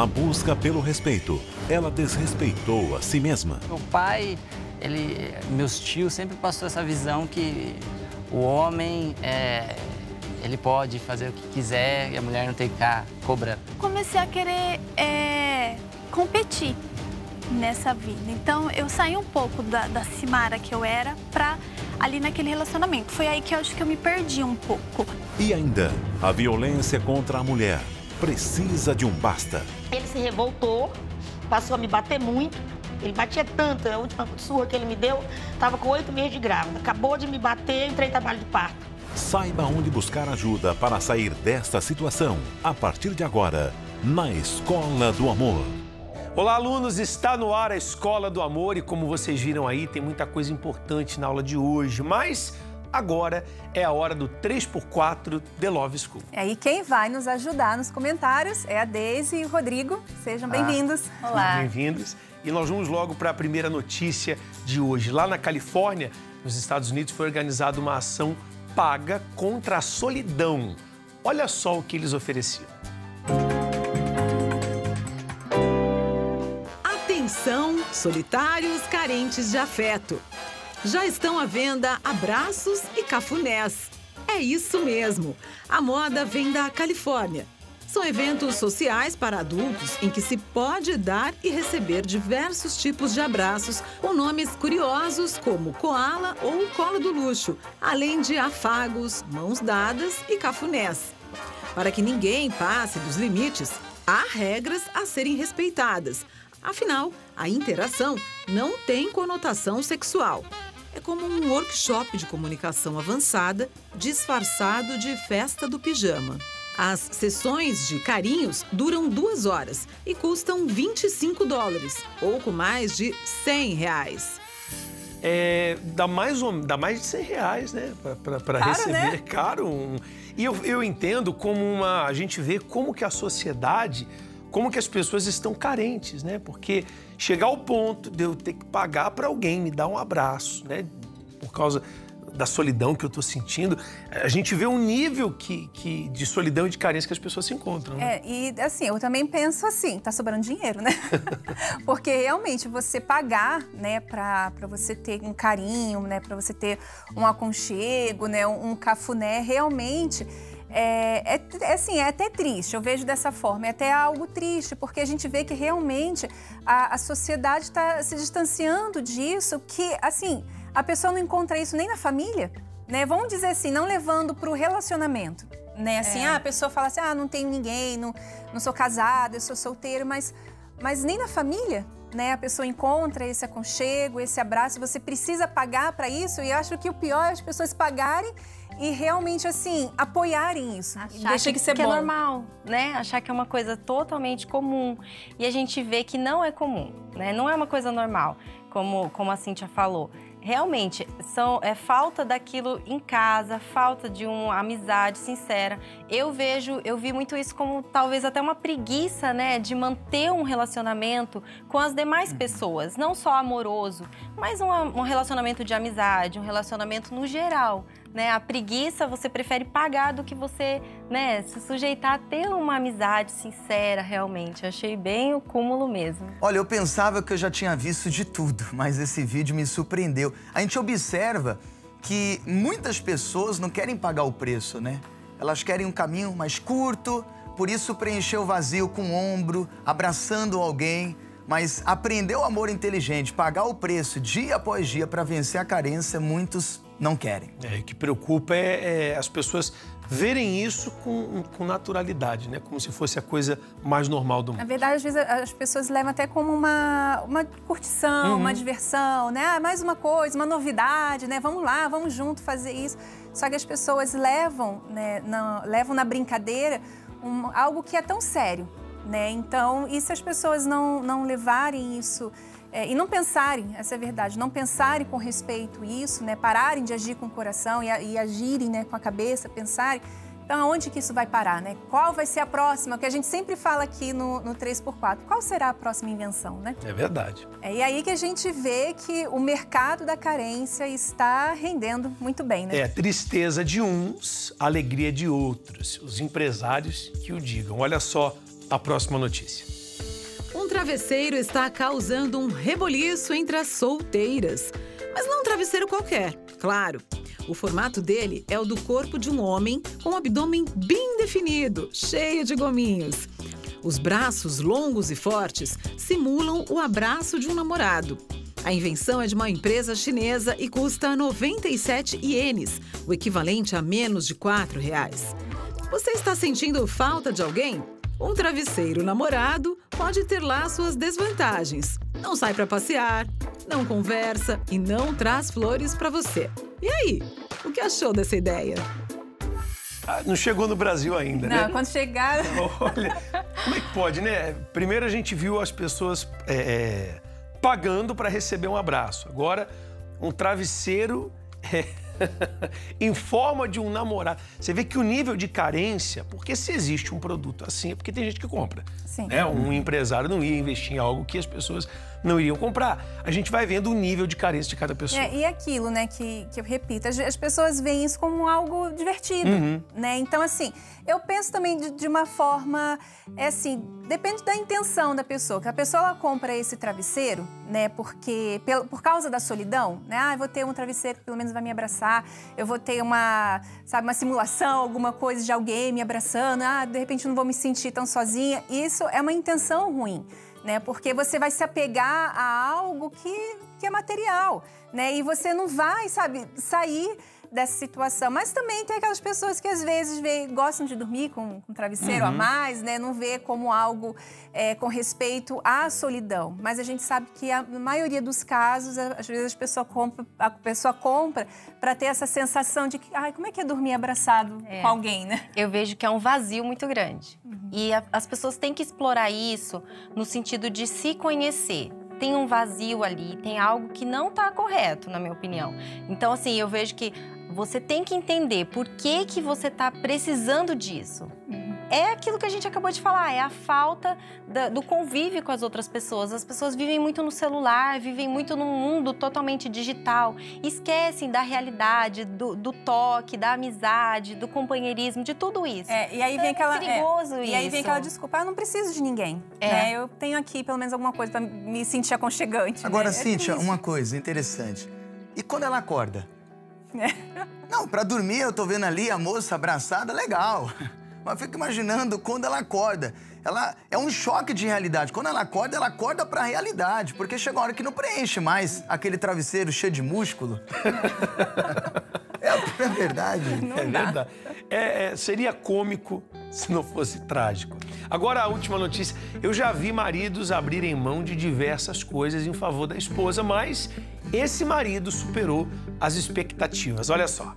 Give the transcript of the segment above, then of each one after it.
na busca pelo respeito, ela desrespeitou a si mesma. Meu pai, meus tios sempre passou essa visão que o homem ele pode fazer o que quiser e a mulher não tem que ficar cobrando. Comecei a querer competir nessa vida. Então, eu saí um pouco da Simara que eu era pra ali naquele relacionamento. Foi aí que eu acho que eu me perdi um pouco. E ainda, a violência contra a mulher precisa de um basta. Ele se revoltou, passou a me bater muito. Ele batia tanto, a última surra que ele me deu, estava com 8 meses de grávida. Acabou de me bater, entrei em trabalho de parto. Saiba onde buscar ajuda para sair desta situação, a partir de agora, na Escola do Amor. Olá, alunos! Está no ar a Escola do Amor e, como vocês viram aí, tem muita coisa importante na aula de hoje, mas agora é a hora do 3x4 The Love School. E quem vai nos ajudar nos comentários é a Deise e o Rodrigo. Sejam bem-vindos. Olá! Bem-vindos. E nós vamos logo para a primeira notícia de hoje. Lá na Califórnia, nos Estados Unidos, foi organizada uma ação paga contra a solidão. Olha só o que eles ofereciam. Atenção, solitários carentes de afeto. Já estão à venda abraços e cafunés. É isso mesmo. A moda vem da Califórnia. São eventos sociais para adultos em que se pode dar e receber diversos tipos de abraços com nomes curiosos como koala ou cola do luxo, além de afagos, mãos dadas e cafunés. Para que ninguém passe dos limites, há regras a serem respeitadas. Afinal, a interação não tem conotação sexual. É como um workshop de comunicação avançada disfarçado de festa do pijama. As sessões de carinhos duram 2 horas e custam $25, pouco mais de R$100. Dá mais de R$100, né? Para receber. Né? É caro. E eu entendo como a gente vê como que a sociedade, como que as pessoas estão carentes, né? Porque chegar ao ponto de eu ter que pagar para alguém me dar um abraço, né? Por causa da solidão que eu tô sentindo, a gente vê um nível de solidão e de carência que as pessoas se encontram. Né? E assim, eu também penso assim, tá sobrando dinheiro, né? Porque realmente você pagar, né, pra você ter um carinho, né, pra você ter um aconchego, né, um cafuné, realmente assim, é até triste, eu vejo dessa forma, é até algo triste, porque a gente vê que realmente a sociedade está se distanciando disso, que assim, a pessoa não encontra isso nem na família, né? Vamos dizer assim, não levando para o relacionamento, né? Assim, a pessoa fala assim, não tenho ninguém, não sou casada, eu sou solteiro, mas nem na família, né? A pessoa encontra esse aconchego, esse abraço, você precisa pagar para isso, e acho que o pior é as pessoas pagarem e realmente, assim, apoiarem isso. Achar que é normal, né? Achar que é uma coisa totalmente comum. E a gente vê que não é comum, né? Não é uma coisa normal, como a Cíntia falou. Realmente, é falta daquilo em casa, falta de uma amizade sincera. Eu vi muito isso como talvez até uma preguiça, né, de manter um relacionamento com as demais pessoas, não só amoroso, mas um relacionamento de amizade, um relacionamento no geral, né? A preguiça, você prefere pagar do que você, né, se sujeitar a ter uma amizade sincera, realmente. Eu achei bem o cúmulo mesmo. Olha, eu pensava que eu já tinha visto de tudo, mas esse vídeo me surpreendeu. A gente observa que muitas pessoas não querem pagar o preço, né? Elas querem um caminho mais curto, por isso preencher o vazio com o ombro, abraçando alguém. Mas aprender o amor inteligente, pagar o preço dia após dia para vencer a carência, muitos não querem. O que preocupa é as pessoas verem isso com naturalidade, né? Como se fosse a coisa mais normal do mundo. Na verdade, às vezes as pessoas levam até como uma curtição, uma diversão, né? Mais uma coisa, uma novidade, né? Vamos lá, vamos junto fazer isso. Só que as pessoas levam, né, levam na brincadeira algo que é tão sério, né? Então, e se as pessoas não levarem isso e não pensarem, essa é a verdade, não pensarem com respeito a isso, né? Pararem de agir com o coração e agirem, né, com a cabeça, pensarem, então aonde que isso vai parar, né? Qual vai ser a próxima? Que a gente sempre fala aqui no 3x4, qual será a próxima invenção, né? É verdade. E aí que a gente vê que o mercado da carência está rendendo muito bem, né? Tristeza de uns, alegria de outros. Os empresários que o digam. Olha só a próxima notícia. travesseiro está causando um reboliço entre as solteiras. Mas não um travesseiro qualquer, claro. O formato dele é o do corpo de um homem com o abdômen bem definido, cheio de gominhos. Os braços longos e fortes simulam o abraço de um namorado. A invenção é de uma empresa chinesa e custa 97 ienes, o equivalente a menos de R$4. Você está sentindo falta de alguém? Um travesseiro namorado pode ter lá suas desvantagens. Não sai para passear, não conversa e não traz flores para você. E aí, o que achou dessa ideia? Não chegou no Brasil ainda, né? Não, quando chegar... Olha, como é que pode, né? Primeiro a gente viu as pessoas pagando para receber um abraço. Agora, um travesseiro em forma de um namorado. Você vê que o nível de carência, porque se existe um produto assim, é porque tem gente que compra. Sim. Né? Um empresário não ia investir em algo que as pessoas não iriam comprar. A gente vai vendo o nível de carência de cada pessoa. E aquilo, né, que eu repito, as pessoas veem isso como algo divertido, né? Então, assim, eu penso também de uma forma, assim, depende da intenção da pessoa. Que a pessoa, ela compra esse travesseiro, né, porque, por causa da solidão, né? Ah, eu vou ter um travesseiro que pelo menos vai me abraçar, eu vou ter uma simulação, alguma coisa de alguém me abraçando, de repente eu não vou me sentir tão sozinha. Isso é uma intenção ruim, né? Porque você vai se apegar a algo que é material, né? E você não vai, sair dessa situação. Mas também tem aquelas pessoas que às vezes gostam de dormir com um travesseiro a mais, né? Não vê como algo com respeito à solidão. Mas a gente sabe que a maioria dos casos, às vezes a pessoa compra para ter essa sensação de que, como é que é dormir abraçado com alguém, né? Eu vejo que é um vazio muito grande. E as pessoas têm que explorar isso no sentido de se conhecer. Tem um vazio ali, tem algo que não está correto, na minha opinião. Então, assim, eu vejo que você tem que entender por que você está precisando disso. É aquilo que a gente acabou de falar, é a falta do convívio com as outras pessoas. As pessoas vivem muito no celular, vivem muito num mundo totalmente digital. Esquecem da realidade, do toque, da amizade, do companheirismo, de tudo isso. E aí vem aquela... perigoso isso. E aí vem aquela desculpa, eu não preciso de ninguém. Né? Eu tenho aqui pelo menos alguma coisa para me sentir aconchegante. Agora, né? Cíntia, uma coisa interessante. E quando ela acorda? Não, pra dormir eu tô vendo ali a moça abraçada, legal. Mas fico imaginando quando ela acorda. Ela é um choque de realidade. Quando ela acorda pra realidade. Porque chega uma hora que não preenche mais aquele travesseiro cheio de músculo. É a pura verdade. É verdade. Seria cômico se não fosse trágico. Agora, a última notícia. Eu já vi maridos abrirem mão de diversas coisas em favor da esposa, mas esse marido superou as expectativas. Olha só.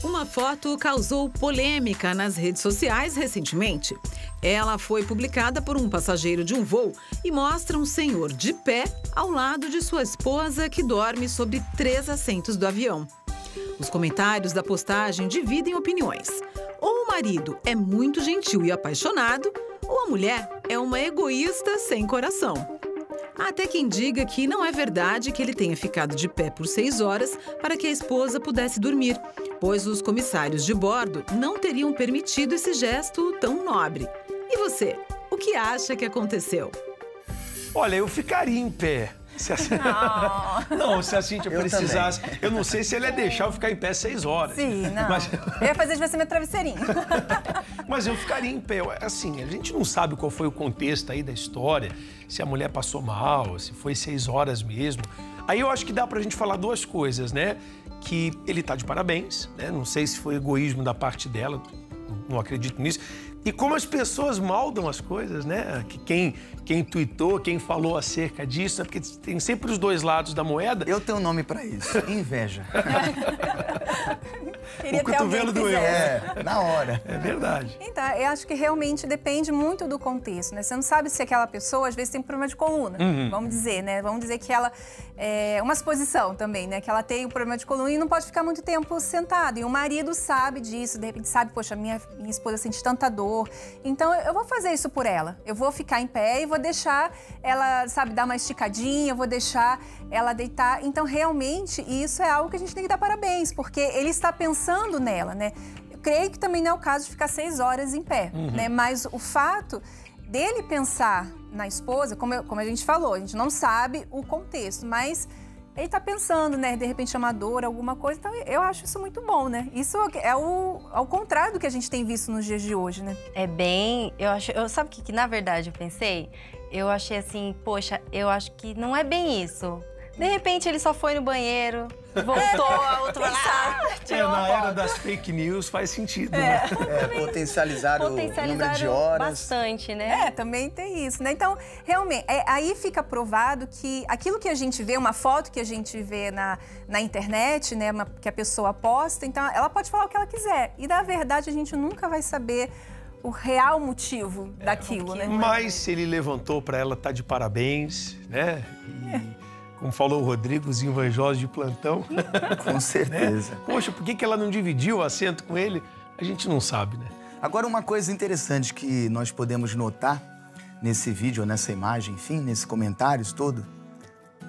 Uma foto causou polêmica nas redes sociais recentemente. Ela foi publicada por um passageiro de um voo e mostra um senhor de pé ao lado de sua esposa que dorme sobre 3 assentos do avião. Os comentários da postagem dividem opiniões. Ou o marido é muito gentil e apaixonado, ou a mulher é uma egoísta sem coração. Até quem diga que não é verdade que ele tenha ficado de pé por 6 horas para que a esposa pudesse dormir, pois os comissários de bordo não teriam permitido esse gesto tão nobre. E você, o que acha que aconteceu? Olha, eu ficaria em pé. Não, se a Cíntia precisasse. Também. Eu não sei se ele ia deixar eu ficar em pé 6 horas. Sim, não. Mas... Eu ia fazer de você meu travesseirinho. Mas eu ficaria em pé. Assim, a gente não sabe qual foi o contexto aí da história, se a mulher passou mal, se foi 6 horas mesmo. Aí eu acho que dá pra gente falar 2 coisas, né? Que ele tá de parabéns, né? Não sei se foi egoísmo da parte dela, não acredito nisso. E como as pessoas maldam as coisas, né? Que quem tweetou, quem falou acerca disso, né? Porque tem sempre os 2 lados da moeda. Eu tenho um nome pra isso, inveja. O cotovelo doeu. Na hora. É verdade. Então, eu acho que realmente depende muito do contexto, né? Você não sabe se aquela pessoa, às vezes, tem problema de coluna, vamos dizer, né? Vamos dizer que ela... uma exposição também, né? Que ela tem um problema de coluna e não pode ficar muito tempo sentada. E o marido sabe disso, de repente sabe, poxa, minha esposa sente tanta dor. Então, eu vou fazer isso por ela. Eu vou ficar em pé e vou deixar ela, dar uma esticadinha, eu vou deixar ela deitar. Então, realmente, isso é algo que a gente tem que dar parabéns, porque ele está pensando nela, né? Eu creio que também não é o caso de ficar 6 horas em pé, né? Mas o fato dele pensar na esposa, como a gente falou, a gente não sabe o contexto, mas ele tá pensando, né, de repente amador, alguma coisa, então eu acho isso muito bom, né? Isso é ao contrário do que a gente tem visto nos dias de hoje, né? É bem, sabe o que na verdade eu pensei? Eu achei assim, poxa, eu acho que não é bem isso. De repente ele só foi no banheiro, voltou, a outra Na era das fake news faz sentido, né? Potencializar o número de horas. Bastante, né? Também tem isso, né? Então, realmente, aí fica provado que aquilo que a gente vê, uma foto que a gente vê na internet, né, que a pessoa posta, então ela pode falar o que ela quiser. E, na verdade, a gente nunca vai saber o real motivo daquilo, né? Mas se ele levantou para ela, tá de parabéns, né? Como falou o Rodrigo, os invejosos de plantão. Com certeza. Né? Poxa, por que ela não dividiu o assento com ele? A gente não sabe, né? Agora, uma coisa interessante que nós podemos notar nesse vídeo, ou nessa imagem, enfim, nesses comentários todo,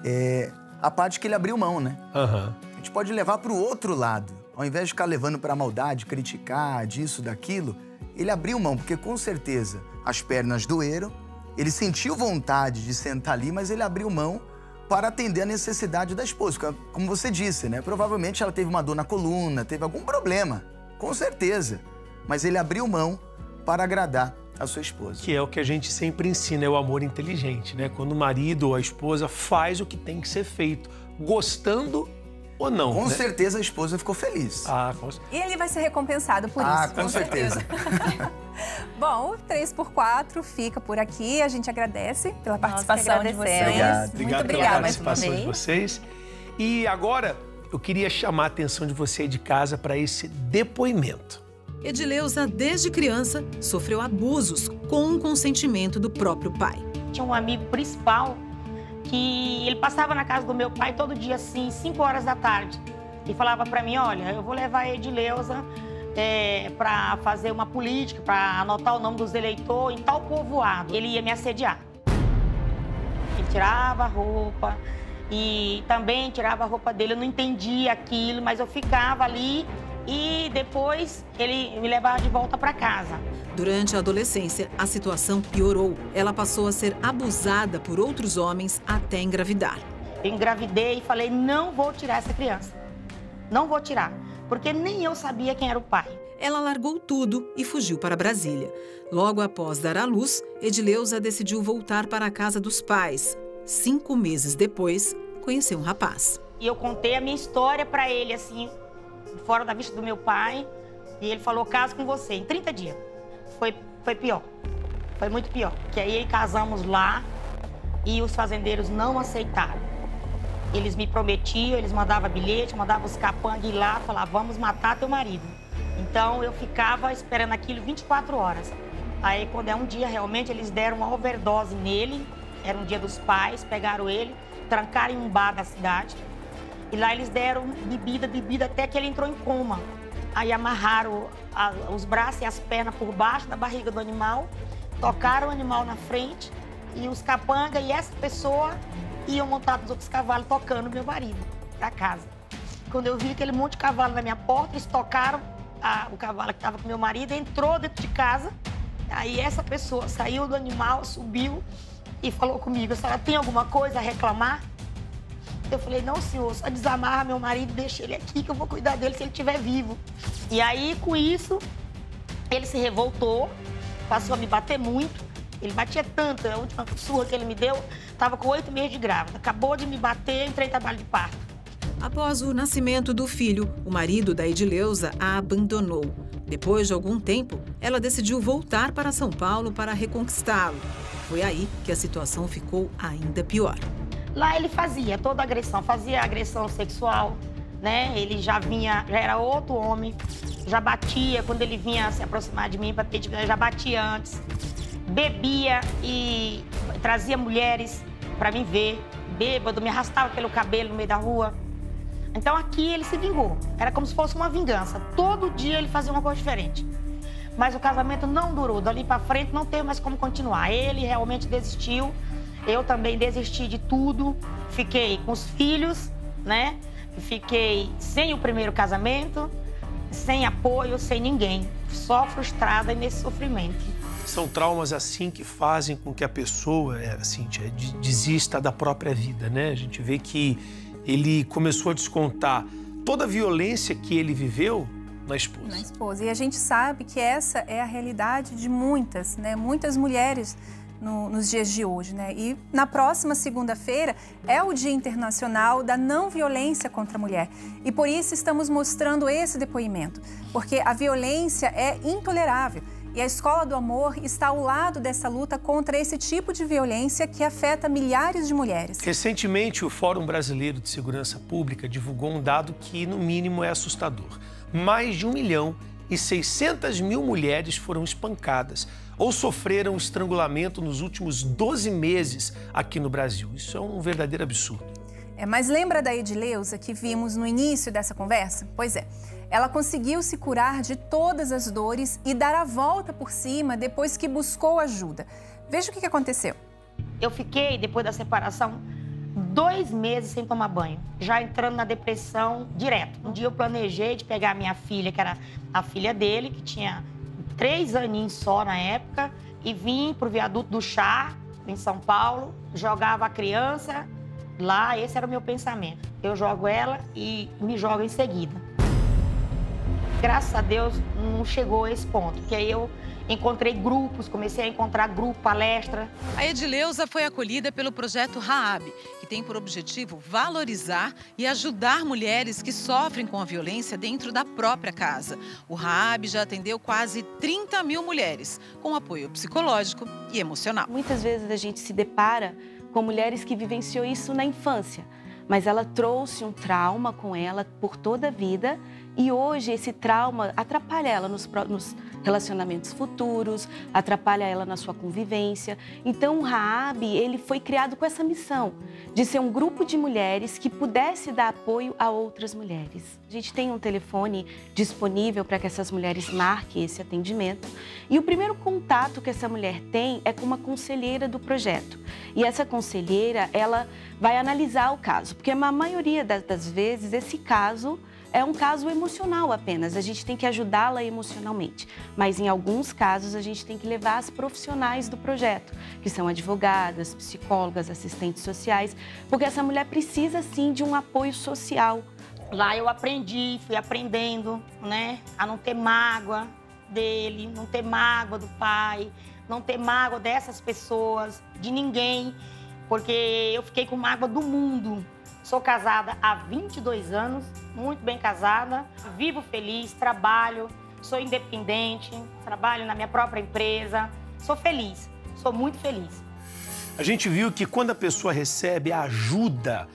é a parte que ele abriu mão, né? Uhum. A gente pode levar para o outro lado. Ao invés de ficar levando para a maldade, criticar, disso, daquilo, ele abriu mão, porque com certeza as pernas doeram, ele sentiu vontade de sentar ali, mas ele abriu mão para atender a necessidade da esposa. Como você disse, né? Provavelmente ela teve uma dor na coluna, teve algum problema, com certeza. Mas ele abriu mão para agradar a sua esposa. Que é o que a gente sempre ensina, é o amor inteligente, né? Quando o marido ou a esposa faz o que tem que ser feito, gostando ou não. Com né? certeza a esposa ficou feliz. E ele vai ser recompensado por isso. Com certeza. Bom, o 3x4 fica por aqui. A gente agradece pela participação de vocês. Obrigado pela participação de vocês. E agora, eu queria chamar a atenção de você aí de casa para esse depoimento. Edileuza, desde criança, sofreu abusos com o consentimento do próprio pai. Tinha um amigo principal que ele passava na casa do meu pai todo dia, assim, 5 horas da tarde. E falava para mim, olha, eu vou levar a Edileuza para fazer uma política, para anotar o nome dos eleitores em tal povoado. Ele ia me assediar. Ele tirava a roupa e também tirava a roupa dele. Eu não entendia aquilo, mas eu ficava ali e depois ele me levava de volta para casa. Durante a adolescência, a situação piorou. Ela passou a ser abusada por outros homens até engravidar. Eu engravidei e falei, não vou tirar essa criança. Não vou tirar, porque nem eu sabia quem era o pai. Ela largou tudo e fugiu para Brasília. Logo após dar à luz, Edileuza decidiu voltar para a casa dos pais. 5 meses depois, conheceu um rapaz. E eu contei a minha história para ele, assim, fora da vista do meu pai. E ele falou, caso com você, em 30 dias. Foi pior. Foi muito pior. Que aí casamos lá e os fazendeiros não aceitaram. Eles me prometiam, eles mandavam bilhete, mandavam os capangas ir lá, falavam, vamos matar teu marido. Então eu ficava esperando aquilo 24 horas. Aí quando é um dia, realmente, eles deram uma overdose nele. Era um dia dos pais, pegaram ele, trancaram em um bar da cidade. E lá eles deram bebida, até que ele entrou em coma. Aí amarraram os braços e as pernas por baixo da barriga do animal, tocaram o animal na frente e os capangas e essa pessoa iam montar nos outros cavalos tocando meu marido pra casa. Quando eu vi aquele monte de cavalo na minha porta, eles tocaram o cavalo que estava com meu marido, entrou dentro de casa. Aí essa pessoa saiu do animal, subiu e falou comigo, a senhora tem alguma coisa a reclamar? Eu falei, não, senhor, só desamarra meu marido e deixa ele aqui que eu vou cuidar dele se ele estiver vivo. E aí, com isso, ele se revoltou, passou a me bater muito. Ele batia tanto, a última surra que ele me deu, estava com 8 meses de grávida. Acabou de me bater, entrei em trabalho de parto. Após o nascimento do filho, o marido da Edileuza a abandonou. Depois de algum tempo, ela decidiu voltar para São Paulo para reconquistá-lo. Foi aí que a situação ficou ainda pior. Lá ele fazia toda a agressão, fazia agressão sexual, né? Ele já era outro homem, já batia quando ele vinha se aproximar de mim para pedir, já batia antes. Bebia e trazia mulheres para me ver, bêbado, me arrastava pelo cabelo no meio da rua. Então aqui ele se vingou, era como se fosse uma vingança. Todo dia ele fazia uma coisa diferente. Mas o casamento não durou, dali para frente não teve mais como continuar. Ele realmente desistiu. Eu também desisti de tudo, fiquei com os filhos, né? Fiquei sem o primeiro casamento, sem apoio, sem ninguém. Só frustrada nesse sofrimento. São traumas assim que fazem com que a pessoa, Cíntia, desista da própria vida, né? A gente vê que ele começou a descontar toda a violência que ele viveu na esposa. Na esposa. E a gente sabe que essa é a realidade de muitas, né? Muitas mulheres nos dias de hoje, né? E na próxima segunda-feira é o Dia Internacional da Não Violência contra a Mulher. E por isso estamos mostrando esse depoimento, porque a violência é intolerável. E a Escola do Amor está ao lado dessa luta contra esse tipo de violência que afeta milhares de mulheres. Recentemente, o Fórum Brasileiro de Segurança Pública divulgou um dado que, no mínimo, é assustador. Mais de 1.600.000 mulheres foram espancadas ou sofreram estrangulamento nos últimos 12 meses aqui no Brasil. Isso é um verdadeiro absurdo. Mas lembra da Edileuza que vimos no início dessa conversa? Pois é, ela conseguiu se curar de todas as dores e dar a volta por cima depois que buscou ajuda. Veja o que aconteceu. Eu fiquei, depois da separação, 2 meses sem tomar banho, já entrando na depressão direto. Um dia eu planejei de pegar a minha filha, que era a filha dele, que tinha 3 aninhos só na época, e vim pro Viaduto do Chá, em São Paulo, jogava a criança lá, esse era o meu pensamento. Eu jogo ela e me jogo em seguida. Graças a Deus não chegou a esse ponto, porque aí eu encontrei grupos, comecei a encontrar grupo, palestra. A Edileuza foi acolhida pelo projeto Raab, que tem por objetivo valorizar e ajudar mulheres que sofrem com a violência dentro da própria casa. O Raab já atendeu quase 30.000 mulheres, com apoio psicológico e emocional. Muitas vezes a gente se depara com mulheres que vivenciou isso na infância, mas ela trouxe um trauma com ela por toda a vida e hoje esse trauma atrapalha ela nos relacionamentos futuros, atrapalha ela na sua convivência. Então o Raab, ele foi criado com essa missão de ser um grupo de mulheres que pudesse dar apoio a outras mulheres. A gente tem um telefone disponível para que essas mulheres marquem esse atendimento e o primeiro contato que essa mulher tem é com uma conselheira do projeto. E essa conselheira, ela vai analisar o caso, porque a maioria das vezes esse caso é um caso emocional apenas, a gente tem que ajudá-la emocionalmente. Mas em alguns casos a gente tem que levar as profissionais do projeto, que são advogadas, psicólogas, assistentes sociais, porque essa mulher precisa sim de um apoio social. Lá eu aprendi, fui aprendendo, né, a não ter mágoa dele, não ter mágoa do pai, não ter mágoa dessas pessoas, de ninguém, porque eu fiquei com mágoa do mundo. Sou casada há 22 anos, muito bem casada, vivo feliz, trabalho, sou independente, trabalho na minha própria empresa, sou feliz, sou muito feliz. A gente viu que quando a pessoa recebe a ajuda,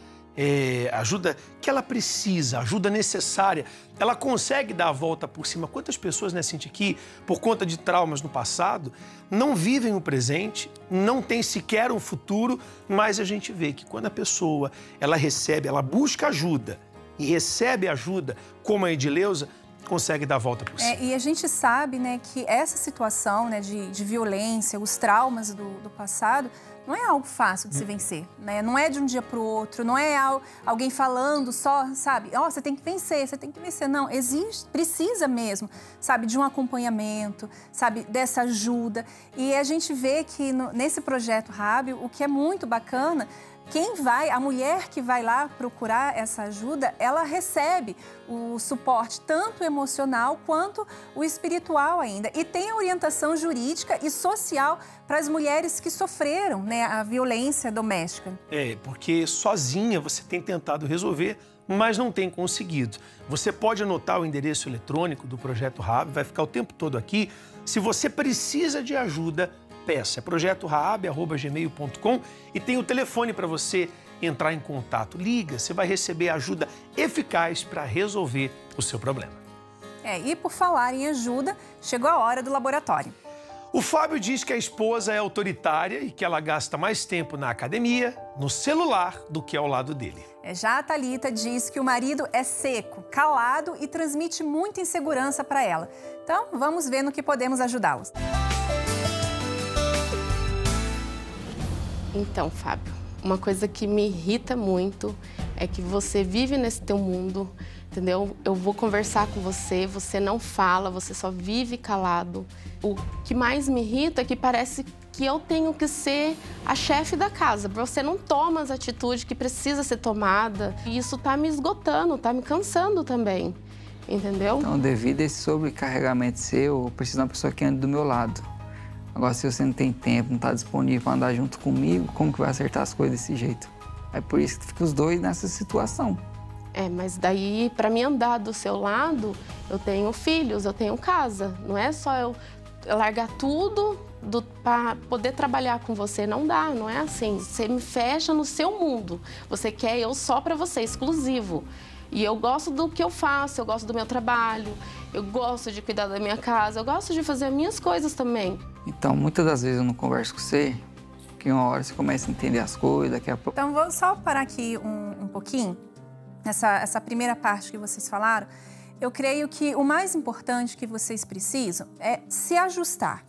ajuda que ela precisa, ajuda necessária, ela consegue dar a volta por cima. Quantas pessoas, né, Cíntia, que por conta de traumas no passado, não vivem o presente, não tem sequer um futuro, mas a gente vê que quando a pessoa, ela recebe, ela busca ajuda e recebe ajuda, como a Edileuza, consegue dar a volta por cima. E a gente sabe, né, que essa situação, né, de violência, os traumas do passado, não é algo fácil de se vencer, né? Não é de um dia para o outro, não é alguém falando só, sabe? Ó, você tem que vencer, você tem que vencer. Não, precisa mesmo, sabe, de um acompanhamento, sabe, dessa ajuda. E a gente vê que nesse projeto Raab, o que é muito bacana, a mulher que vai lá procurar essa ajuda, ela recebe o suporte tanto emocional quanto o espiritual ainda. E tem a orientação jurídica e social para as mulheres que sofreram, né, a violência doméstica. Porque sozinha você tem tentado resolver, mas não tem conseguido. Você pode anotar o endereço eletrônico do Projeto Raab, vai ficar o tempo todo aqui. Se você precisa de ajuda, peça. É projetoraab@gmail.com e tem o telefone para você entrar em contato. Liga, você vai receber ajuda eficaz para resolver o seu problema. E por falar em ajuda, chegou a hora do laboratório. O Fábio diz que a esposa é autoritária e que ela gasta mais tempo na academia, no celular, do que ao lado dele. Já a Thalita diz que o marido é seco, calado e transmite muita insegurança para ela. Então, vamos ver no que podemos ajudá-los. Então, Fábio, uma coisa que me irrita muito é que você vive nesse teu mundo, entendeu? Eu vou conversar com você, você não fala, você só vive calado. O que mais me irrita é que parece que eu tenho que ser a chefe da casa. Você não toma as atitudes que precisa ser tomada. E isso tá me esgotando, tá me cansando também, entendeu? Então, devido a esse sobrecarregamento seu, eu preciso de uma pessoa que ande do meu lado. Agora, se você não tem tempo, não tá disponível para andar junto comigo, como que vai acertar as coisas desse jeito? É por isso que fica os dois nessa situação. Mas daí, para mim andar do seu lado, eu tenho filhos, eu tenho casa. Não é só eu largar tudo para poder trabalhar com você. Não dá, não é assim. Você me fecha no seu mundo. Você quer eu só para você, exclusivo. E eu gosto do que eu faço, eu gosto do meu trabalho, eu gosto de cuidar da minha casa, eu gosto de fazer as minhas coisas também. Então, muitas das vezes eu não converso com você, que uma hora você começa a entender as coisas, daqui a pouco... Então, vou só parar aqui um pouquinho. Essa primeira parte que vocês falaram, eu creio que o mais importante que vocês precisam é se ajustar,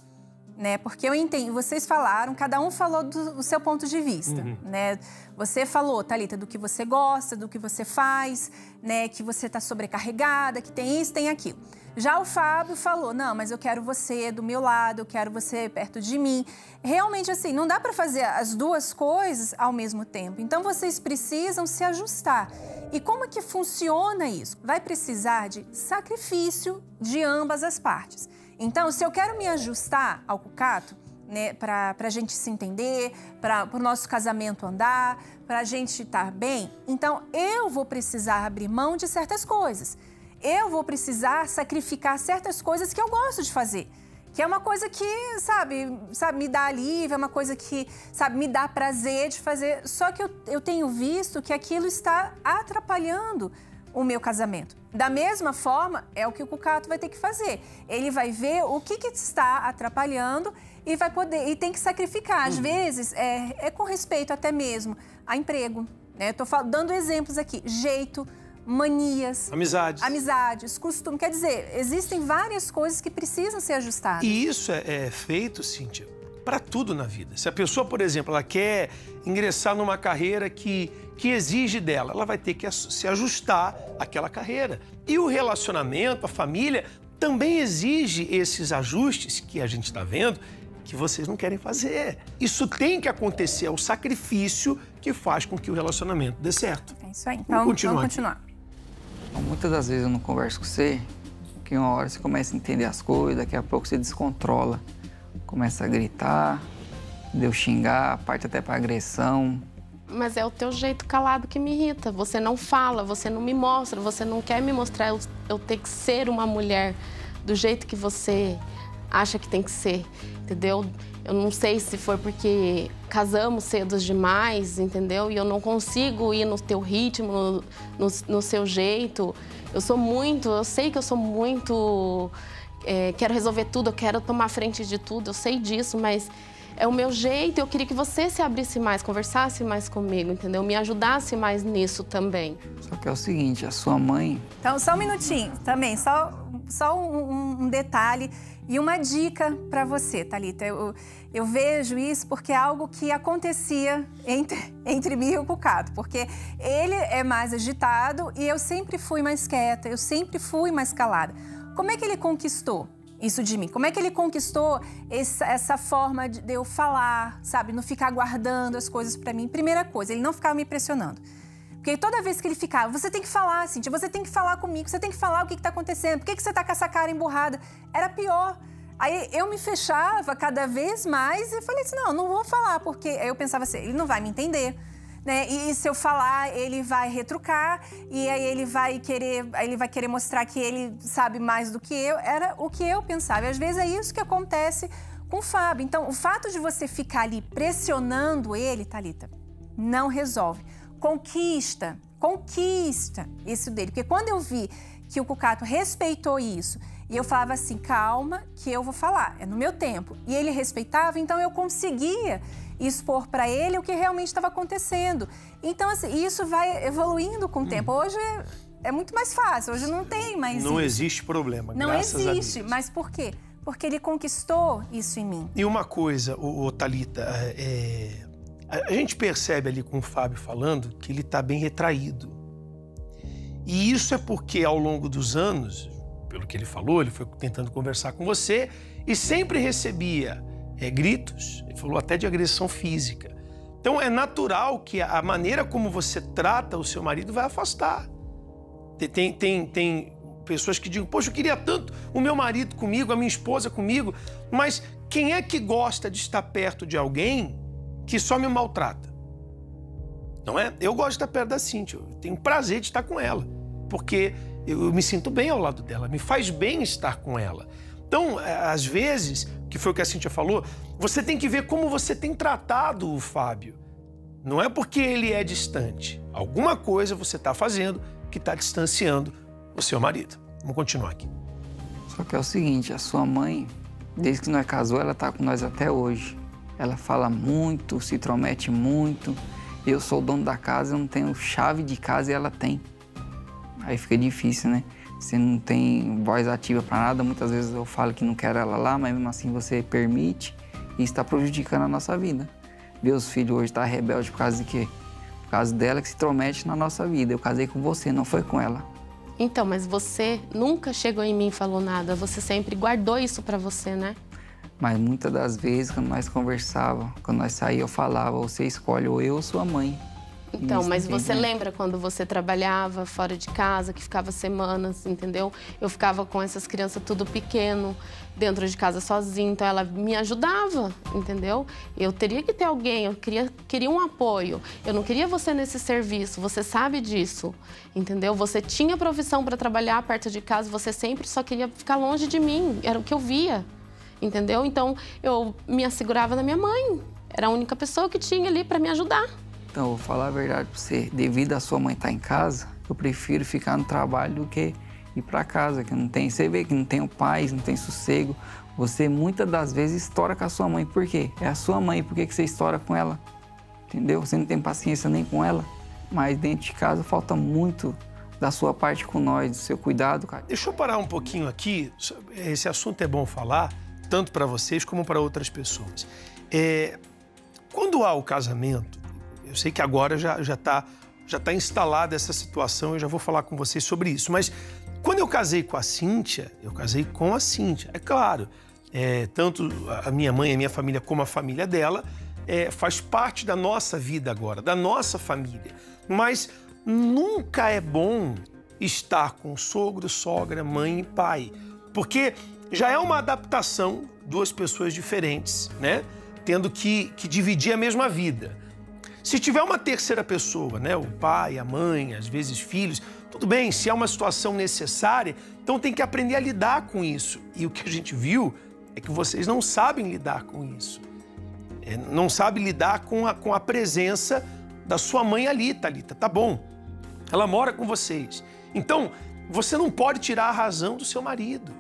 né? Porque eu entendo, vocês falaram, cada um falou do seu ponto de vista, né? Você falou, Thalita, do que você gosta, do que você faz, né? Que você está sobrecarregada, que tem isso, tem aquilo. Já o Fábio falou, não, mas eu quero você do meu lado, eu quero você perto de mim. Realmente, assim, não dá para fazer as duas coisas ao mesmo tempo. Então, vocês precisam se ajustar. E como é que funciona isso? Vai precisar de sacrifício de ambas as partes. Então, se eu quero me ajustar ao Cucato, né, para a gente se entender, para o nosso casamento andar, para a gente estar bem, então eu vou precisar abrir mão de certas coisas. Eu vou precisar sacrificar certas coisas que eu gosto de fazer. Que é uma coisa que, sabe, me dá alívio, é uma coisa que, sabe, me dá prazer de fazer. Só que eu tenho visto que aquilo está atrapalhando o meu casamento. Da mesma forma, é o que o Cucato vai ter que fazer. Ele vai ver o que está atrapalhando e vai poder, e tem que sacrificar. Às vezes, é com respeito até mesmo a emprego, né? Estou dando exemplos aqui. Jeito, manias, amizades, costume. Quer dizer, existem várias coisas que precisam ser ajustadas. E isso é feito, Cíntia, para tudo na vida. Se a pessoa, por exemplo, ela quer ingressar numa carreira que exige dela, ela vai ter que se ajustar àquela carreira. E o relacionamento, a família, também exige esses ajustes que a gente está vendo que vocês não querem fazer. Isso tem que acontecer, é o sacrifício que faz com que o relacionamento dê certo. É isso aí. Então, vamos continuar. Então, muitas das vezes eu não converso com você, que uma hora você começa a entender as coisas, daqui a pouco você descontrola. Começa a gritar, deu xingar, parte até para agressão. Mas é o teu jeito calado que me irrita. Você não fala, você não me mostra, você não quer me mostrar eu ter que ser uma mulher do jeito que você acha que tem que ser, entendeu? Eu não sei se foi porque casamos cedo demais, entendeu? E eu não consigo ir no teu ritmo, no seu jeito. Eu sei que eu sou muito... quero resolver tudo, eu quero tomar frente de tudo, eu sei disso, mas é o meu jeito. Eu queria que você se abrisse mais, conversasse mais comigo, entendeu? Me ajudasse mais nisso também. Só que é o seguinte, a sua mãe... Então, só um minutinho também, só um detalhe e uma dica para você, Thalita. Eu vejo isso porque é algo que acontecia entre mim e o Cucato, porque ele é mais agitado e eu sempre fui mais quieta, eu sempre fui mais calada. Como é que ele conquistou isso de mim? Como é que ele conquistou essa forma de eu falar, sabe? Não ficar guardando as coisas pra mim. Primeira coisa, ele não ficava me pressionando. Porque toda vez que ele ficava, você tem que falar, Cíntia, você tem que falar comigo, você tem que falar o que tá acontecendo, por que você tá com essa cara emburrada? Era pior. Aí eu me fechava cada vez mais e falei assim, não vou falar, porque... Aí eu pensava assim, ele não vai me entender. Né? E se eu falar, ele vai retrucar e aí ele vai querer mostrar que ele sabe mais do que eu. Era o que eu pensava. E às vezes é isso que acontece com o Fábio. Então, o fato de você ficar ali pressionando ele, Thalita, não resolve. Conquista isso dele. Porque quando eu vi que o Cucato respeitou isso e eu falava assim, calma, que eu vou falar, é no meu tempo. E ele respeitava, então eu conseguia expor para ele o que realmente estava acontecendo. Então, assim, isso vai evoluindo com o tempo. Hoje é muito mais fácil, hoje não tem mais Não existe problema, graças a Deus. Não existe, mas por quê? Porque ele conquistou isso em mim. E uma coisa, Thalita, a gente percebe ali com o Fábio falando que ele está bem retraído. E isso é porque, ao longo dos anos, pelo que ele falou, ele foi tentando conversar com você e sempre recebia gritos, ele falou até de agressão física. Então é natural que a maneira como você trata o seu marido vai afastar. Tem pessoas que digam, poxa, eu queria tanto o meu marido comigo, a minha esposa comigo, mas quem é que gosta de estar perto de alguém que só me maltrata? Não é? Eu gosto de estar perto da Cíntia, eu tenho prazer de estar com ela, porque eu me sinto bem ao lado dela, me faz bem estar com ela. Então, às vezes, que foi o que a Cíntia falou, você tem que ver como você tem tratado o Fábio. Não é porque ele é distante. Alguma coisa você está fazendo que está distanciando o seu marido. Vamos continuar aqui. Só que é o seguinte, a sua mãe, desde que nós casou, ela está com nós até hoje. Ela fala muito, se intromete muito. Eu sou o dono da casa, eu não tenho chave de casa e ela tem. Aí fica difícil, né? Você não tem voz ativa para nada. Muitas vezes eu falo que não quero ela lá, mas mesmo assim você permite e está prejudicando a nossa vida. Meus filhos hoje estão rebeldes por causa de quê? Por causa dela que se intromete na nossa vida. Eu casei com você, não foi com ela. Então, mas você nunca chegou em mim e falou nada. Você sempre guardou isso para você, né? Mas muitas das vezes, quando nós conversávamos, quando nós saíamos, eu falava, você escolhe ou eu ou sua mãe. Então, mas você lembra quando você trabalhava fora de casa, que ficava semanas, entendeu? Eu ficava com essas crianças tudo pequeno, dentro de casa sozinha, então ela me ajudava, entendeu? Eu teria que ter alguém, eu queria um apoio. Eu não queria você nesse serviço, você sabe disso, entendeu? Você tinha profissão para trabalhar perto de casa, você sempre só queria ficar longe de mim, era o que eu via, entendeu? Então, eu me assegurava na minha mãe, era a única pessoa que tinha ali para me ajudar. Então, eu vou falar a verdade pra você. Devido a sua mãe estar em casa, eu prefiro ficar no trabalho do que ir pra casa, que não tem... Você vê que não tem paz, não tem sossego. Você, muitas das vezes, estoura com a sua mãe. Por quê? É a sua mãe. Por que você estoura com ela? Entendeu? Você não tem paciência nem com ela. Mas dentro de casa falta muito da sua parte com nós, do seu cuidado, cara. Deixa eu parar um pouquinho aqui. Esse assunto é bom falar, tanto para vocês como para outras pessoas. Quando há o casamento, eu sei que agora já tá instalada essa situação, eu já vou falar com vocês sobre isso. Mas quando eu casei com a Cíntia, eu casei com a Cíntia. É claro, tanto a minha mãe, a minha família, como a família dela, faz parte da nossa vida agora, da nossa família. Mas nunca é bom estar com sogro, sogra, mãe e pai. Porque já é uma adaptação, duas pessoas diferentes, né? Tendo que dividir a mesma vida. Se tiver uma terceira pessoa, né, o pai, a mãe, às vezes filhos, tudo bem, se é uma situação necessária, então tem que aprender a lidar com isso. E o que a gente viu é que vocês não sabem lidar com isso. Não sabem lidar com a presença da sua mãe ali, Thalita, tá bom. Ela mora com vocês. Então, você não pode tirar a razão do seu marido,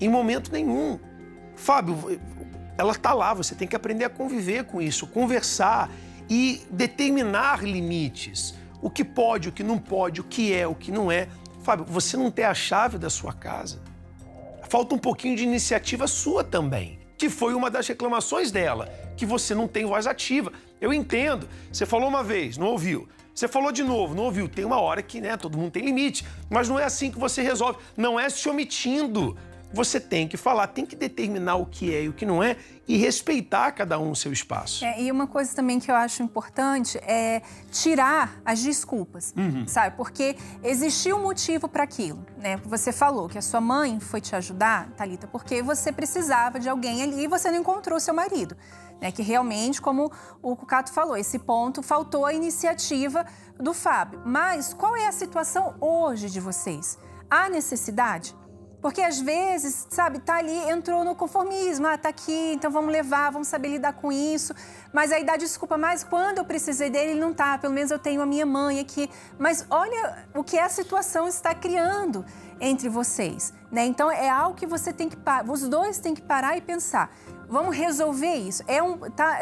em momento nenhum. Fábio, ela tá lá, você tem que aprender a conviver com isso, conversar e determinar limites. O que pode, o que não pode, o que é, o que não é. Fábio, você não tem a chave da sua casa. Falta um pouquinho de iniciativa sua também, que foi uma das reclamações dela, que você não tem voz ativa. Eu entendo. Você falou uma vez, não ouviu. Você falou de novo, não ouviu. Tem uma hora que, né, todo mundo tem limite. Mas não é assim que você resolve. Não é se omitindo. Você tem que falar, tem que determinar o que é e o que não é e respeitar cada um o seu espaço. E uma coisa também que eu acho importante é tirar as desculpas, sabe? Porque existiu um motivo para aquilo, né? Você falou que a sua mãe foi te ajudar, Thalita, porque você precisava de alguém ali e você não encontrou seu marido, né? Que realmente, como o Cucato falou, esse ponto faltou a iniciativa do Fábio. Mas qual é a situação hoje de vocês? Há necessidade? Porque às vezes, sabe, tá ali, entrou no conformismo, tá aqui, então vamos levar, vamos saber lidar com isso. Mas aí dá desculpa, mas quando eu precisei dele, ele não tá, pelo menos eu tenho a minha mãe aqui. Mas olha o que a situação está criando entre vocês, né? Então é algo que você tem que parar, os dois têm que parar e pensar. Vamos resolver isso.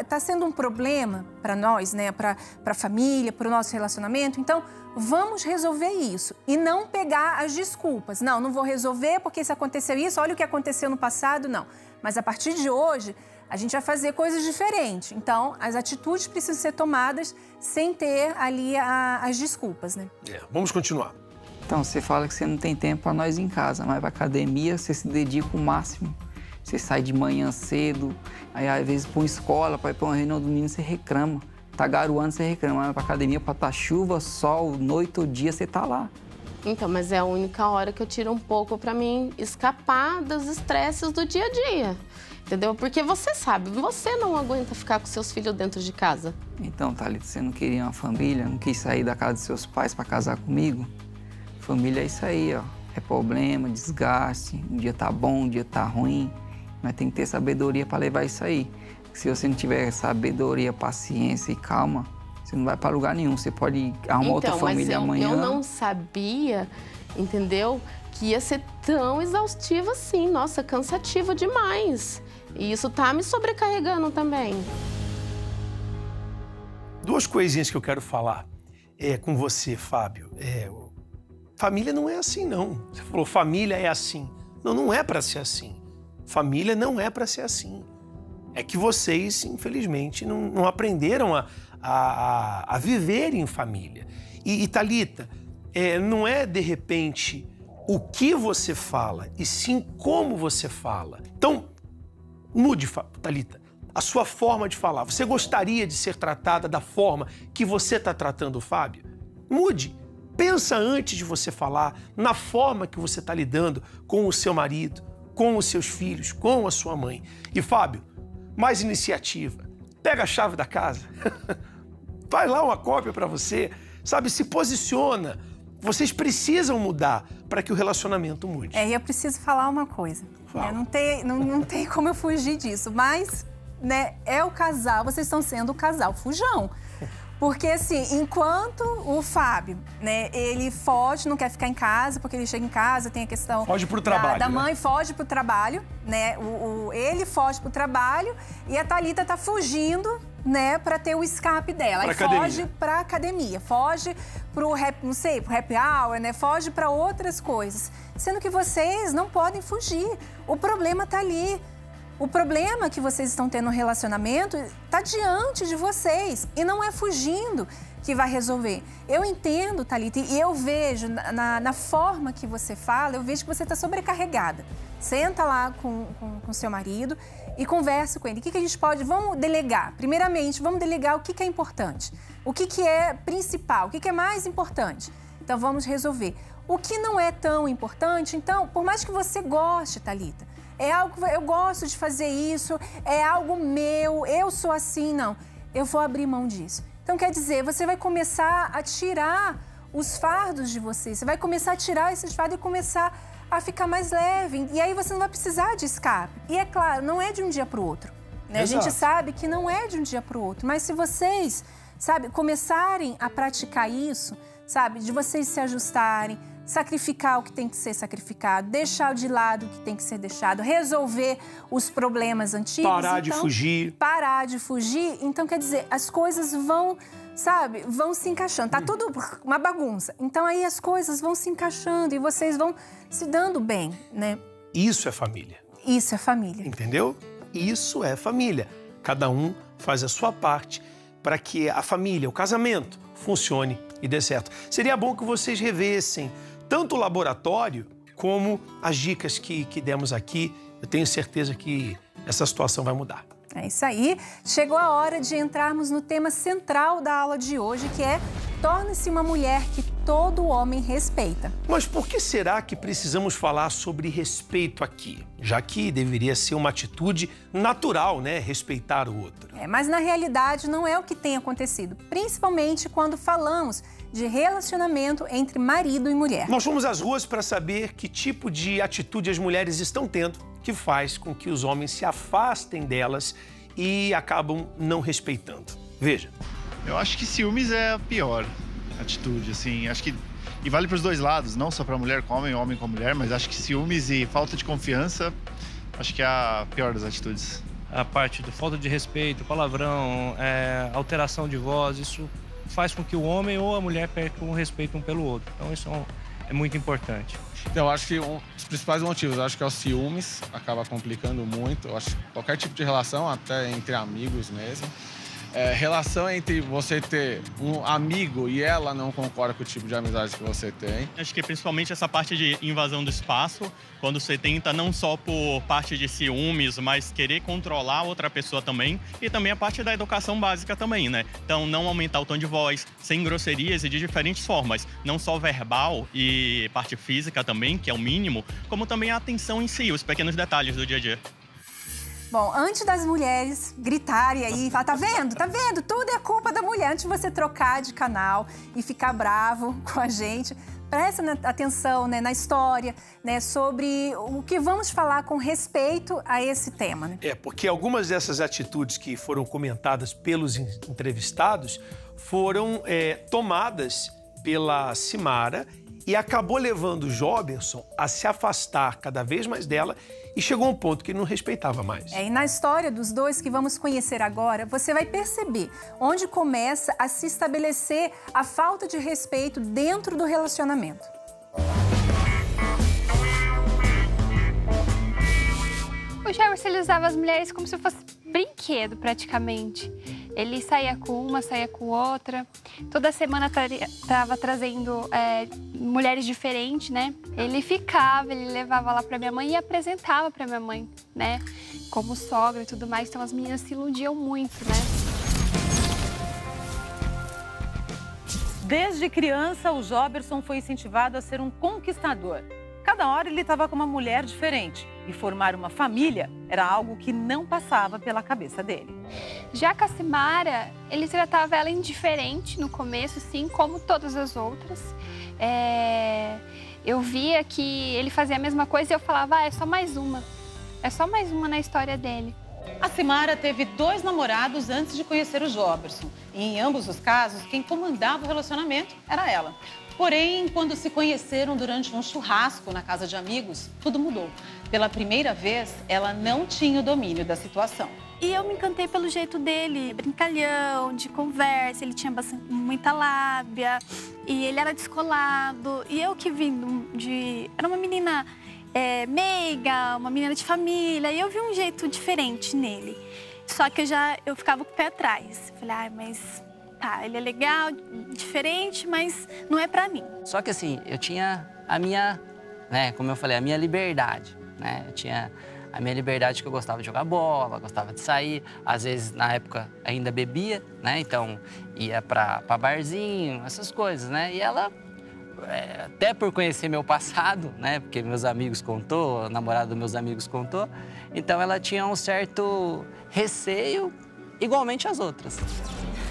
Tá sendo um problema para nós, né? Para a família, para o nosso relacionamento. Então, vamos resolver isso. E não pegar as desculpas. Não vou resolver porque se aconteceu isso, olha o que aconteceu no passado. Não. Mas a partir de hoje, a gente vai fazer coisas diferentes. Então, as atitudes precisam ser tomadas sem ter ali as desculpas, né? Vamos continuar. Então, você fala que você não tem tempo para nós em casa, mas para academia você se dedica o máximo. Você sai de manhã cedo, aí às vezes põe escola, para ir para uma reunião do menino, você reclama. Tá garoando, você reclama, mas para academia, para estar chuva, sol, noite ou dia, você tá lá. Então, mas é a única hora que eu tiro um pouco para mim escapar dos estresses do dia a dia. Entendeu? Porque você sabe, você não aguenta ficar com seus filhos dentro de casa. Então, Thalita, você não queria uma família, não quis sair da casa dos seus pais para casar comigo? Família é isso aí, ó. É problema, desgaste, um dia tá bom, um dia tá ruim. Mas tem que ter sabedoria para levar isso aí. Se você não tiver sabedoria, paciência e calma, você não vai para lugar nenhum. Você pode arrumar outra família amanhã. Eu não sabia, entendeu? Que ia ser tão exaustivo assim. Nossa, cansativo demais. E isso tá me sobrecarregando também. Duas coisinhas que eu quero falar com você, Fábio. Família não é assim, não. Você falou, família é assim. Não, não é para ser assim. Família não é para ser assim. É que vocês, infelizmente, não aprenderam a viver em família. E Thalita, não é, de repente, o que você fala, e sim como você fala. Então, mude, Thalita, a sua forma de falar. Você gostaria de ser tratada da forma que você está tratando o Fábio? Mude. Pensa antes de você falar, na forma que você está lidando com o seu marido, com os seus filhos, com a sua mãe. E, Fábio, mais iniciativa. Pega a chave da casa. Faz lá uma cópia para você. Sabe, se posiciona. Vocês precisam mudar para que o relacionamento mude. E eu preciso falar uma coisa. Não tem como eu fugir disso, mas né, é o casal, vocês estão sendo o casal fujão. Porque, assim, enquanto o Fábio, né, ele foge, não quer ficar em casa, porque ele chega em casa, tem a questão... Foge pro trabalho, da mãe, foge pro trabalho, né? Ele foge pro trabalho e a Thalita tá fugindo, né, pra ter o escape dela. Aí foge pra academia, foge pro pro happy hour, né? Foge pra outras coisas. Sendo que vocês não podem fugir. O problema tá ali. O problema que vocês estão tendo no relacionamento está diante de vocês e não é fugindo que vai resolver. Eu entendo, Thalita, e eu vejo na forma que você fala, eu vejo que você está sobrecarregada. Senta lá com seu marido e conversa com ele. O que a gente pode... Vamos delegar. Primeiramente, vamos delegar o que é importante. O que é principal, o que é mais importante. Então, vamos resolver. O que não é tão importante, então, por mais que você goste, Thalita, é algo que eu gosto de fazer isso, é algo meu, eu sou assim, não. Eu vou abrir mão disso. Então, quer dizer, você vai começar a tirar os fardos de você. Você vai começar a tirar esses fardos e começar a ficar mais leve. E aí você não vai precisar de escape. E é claro, não é de um dia para o outro. Né? A gente sabe que não é de um dia para o outro. Mas se vocês, sabe, começarem a praticar isso, sabe, de vocês se ajustarem, sacrificar o que tem que ser sacrificado, deixar de lado o que tem que ser deixado, resolver os problemas antigos. Parar de fugir. Parar de fugir. Então, quer dizer, as coisas vão, sabe, vão se encaixando. Tá tudo uma bagunça. Então, aí as coisas vão se encaixando e vocês vão se dando bem, né? Isso é família. Isso é família. Entendeu? Isso é família. Cada um faz a sua parte para que a família, o casamento, funcione e dê certo. Seria bom que vocês revessem tanto o laboratório como as dicas que demos aqui. Eu tenho certeza que essa situação vai mudar. É isso aí. Chegou a hora de entrarmos no tema central da aula de hoje, que é torne-se uma mulher que todo homem respeita. Mas por que será que precisamos falar sobre respeito aqui? Já que deveria ser uma atitude natural, né? Respeitar o outro. Mas na realidade não é o que tem acontecido, principalmente quando falamos de relacionamento entre marido e mulher. Nós fomos às ruas para saber que tipo de atitude as mulheres estão tendo que faz com que os homens se afastem delas e acabam não respeitando. Veja. Eu acho que ciúmes é a pior atitude, assim. Acho que e vale para os dois lados, não só para mulher com homem com mulher, mas acho que ciúmes e falta de confiança, acho que é a pior das atitudes. A parte de falta de respeito, palavrão, alteração de voz, isso faz com que o homem ou a mulher percam o respeito um pelo outro. Então isso é muito importante. Então, eu acho que um dos principais motivos, eu acho que é os ciúmes, acaba complicando muito. Eu acho que qualquer tipo de relação, até entre amigos mesmo, relação entre você ter um amigo e ela não concorda com o tipo de amizade que você tem. Acho que principalmente essa parte de invasão do espaço, quando você tenta não só por parte de ciúmes, mas querer controlar outra pessoa também, e também a parte da educação básica também, né? Então, não aumentar o tom de voz, sem grosserias e de diferentes formas, não só verbal e parte física também, que é o mínimo, como também a atenção em si, os pequenos detalhes do dia a dia. Bom, antes das mulheres gritarem aí, falar, tá vendo, tudo é culpa da mulher. Antes de você trocar de canal e ficar bravo com a gente, presta atenção, né, na história, né, sobre o que vamos falar com respeito a esse tema. Né? Porque algumas dessas atitudes que foram comentadas pelos entrevistados foram tomadas pela Simara e acabou levando o Joberson a se afastar cada vez mais dela e chegou a um ponto que ele não respeitava mais. E na história dos dois que vamos conhecer agora, você vai perceber onde começa a se estabelecer a falta de respeito dentro do relacionamento. O Joberson, ele usava as mulheres como se fosse brinquedo, praticamente. Ele saía com uma, saía com outra. Toda semana estava trazendo mulheres diferentes, né? Ele ficava, ele levava lá pra minha mãe e apresentava pra minha mãe, né? Como sogra e tudo mais. Então as meninas se iludiam muito, né? Desde criança, o Joberson foi incentivado a ser um conquistador. Cada hora ele estava com uma mulher diferente. E formar uma família era algo que não passava pela cabeça dele. Já com a Simara, ele tratava ela indiferente no começo, sim, como todas as outras. Eu via que ele fazia a mesma coisa e eu falava, é só mais uma. É só mais uma na história dele. A Simara teve 2 namorados antes de conhecer o Joberson. E em ambos os casos, quem comandava o relacionamento era ela. Porém, quando se conheceram durante um churrasco na casa de amigos, tudo mudou. Pela primeira vez, ela não tinha o domínio da situação. E eu me encantei pelo jeito dele, brincalhão, de conversa, ele tinha muita lábia, e ele era descolado. E eu que vim era uma menina meiga, uma menina de família, e eu vi um jeito diferente nele. Só que eu ficava com o pé atrás. Falei, mas... Tá, ele é legal, diferente, mas não é pra mim. Só que assim, eu tinha a minha, né, como eu falei, a minha liberdade, né? Eu tinha a minha liberdade que eu gostava de jogar bola, gostava de sair. Às vezes, na época, ainda bebia, né? Então, ia pra barzinho, essas coisas, né? E ela, até por conhecer meu passado, né? Porque meus amigos contou, a namorada dos meus amigos contou. Então, ela tinha um certo receio, igualmente as outras.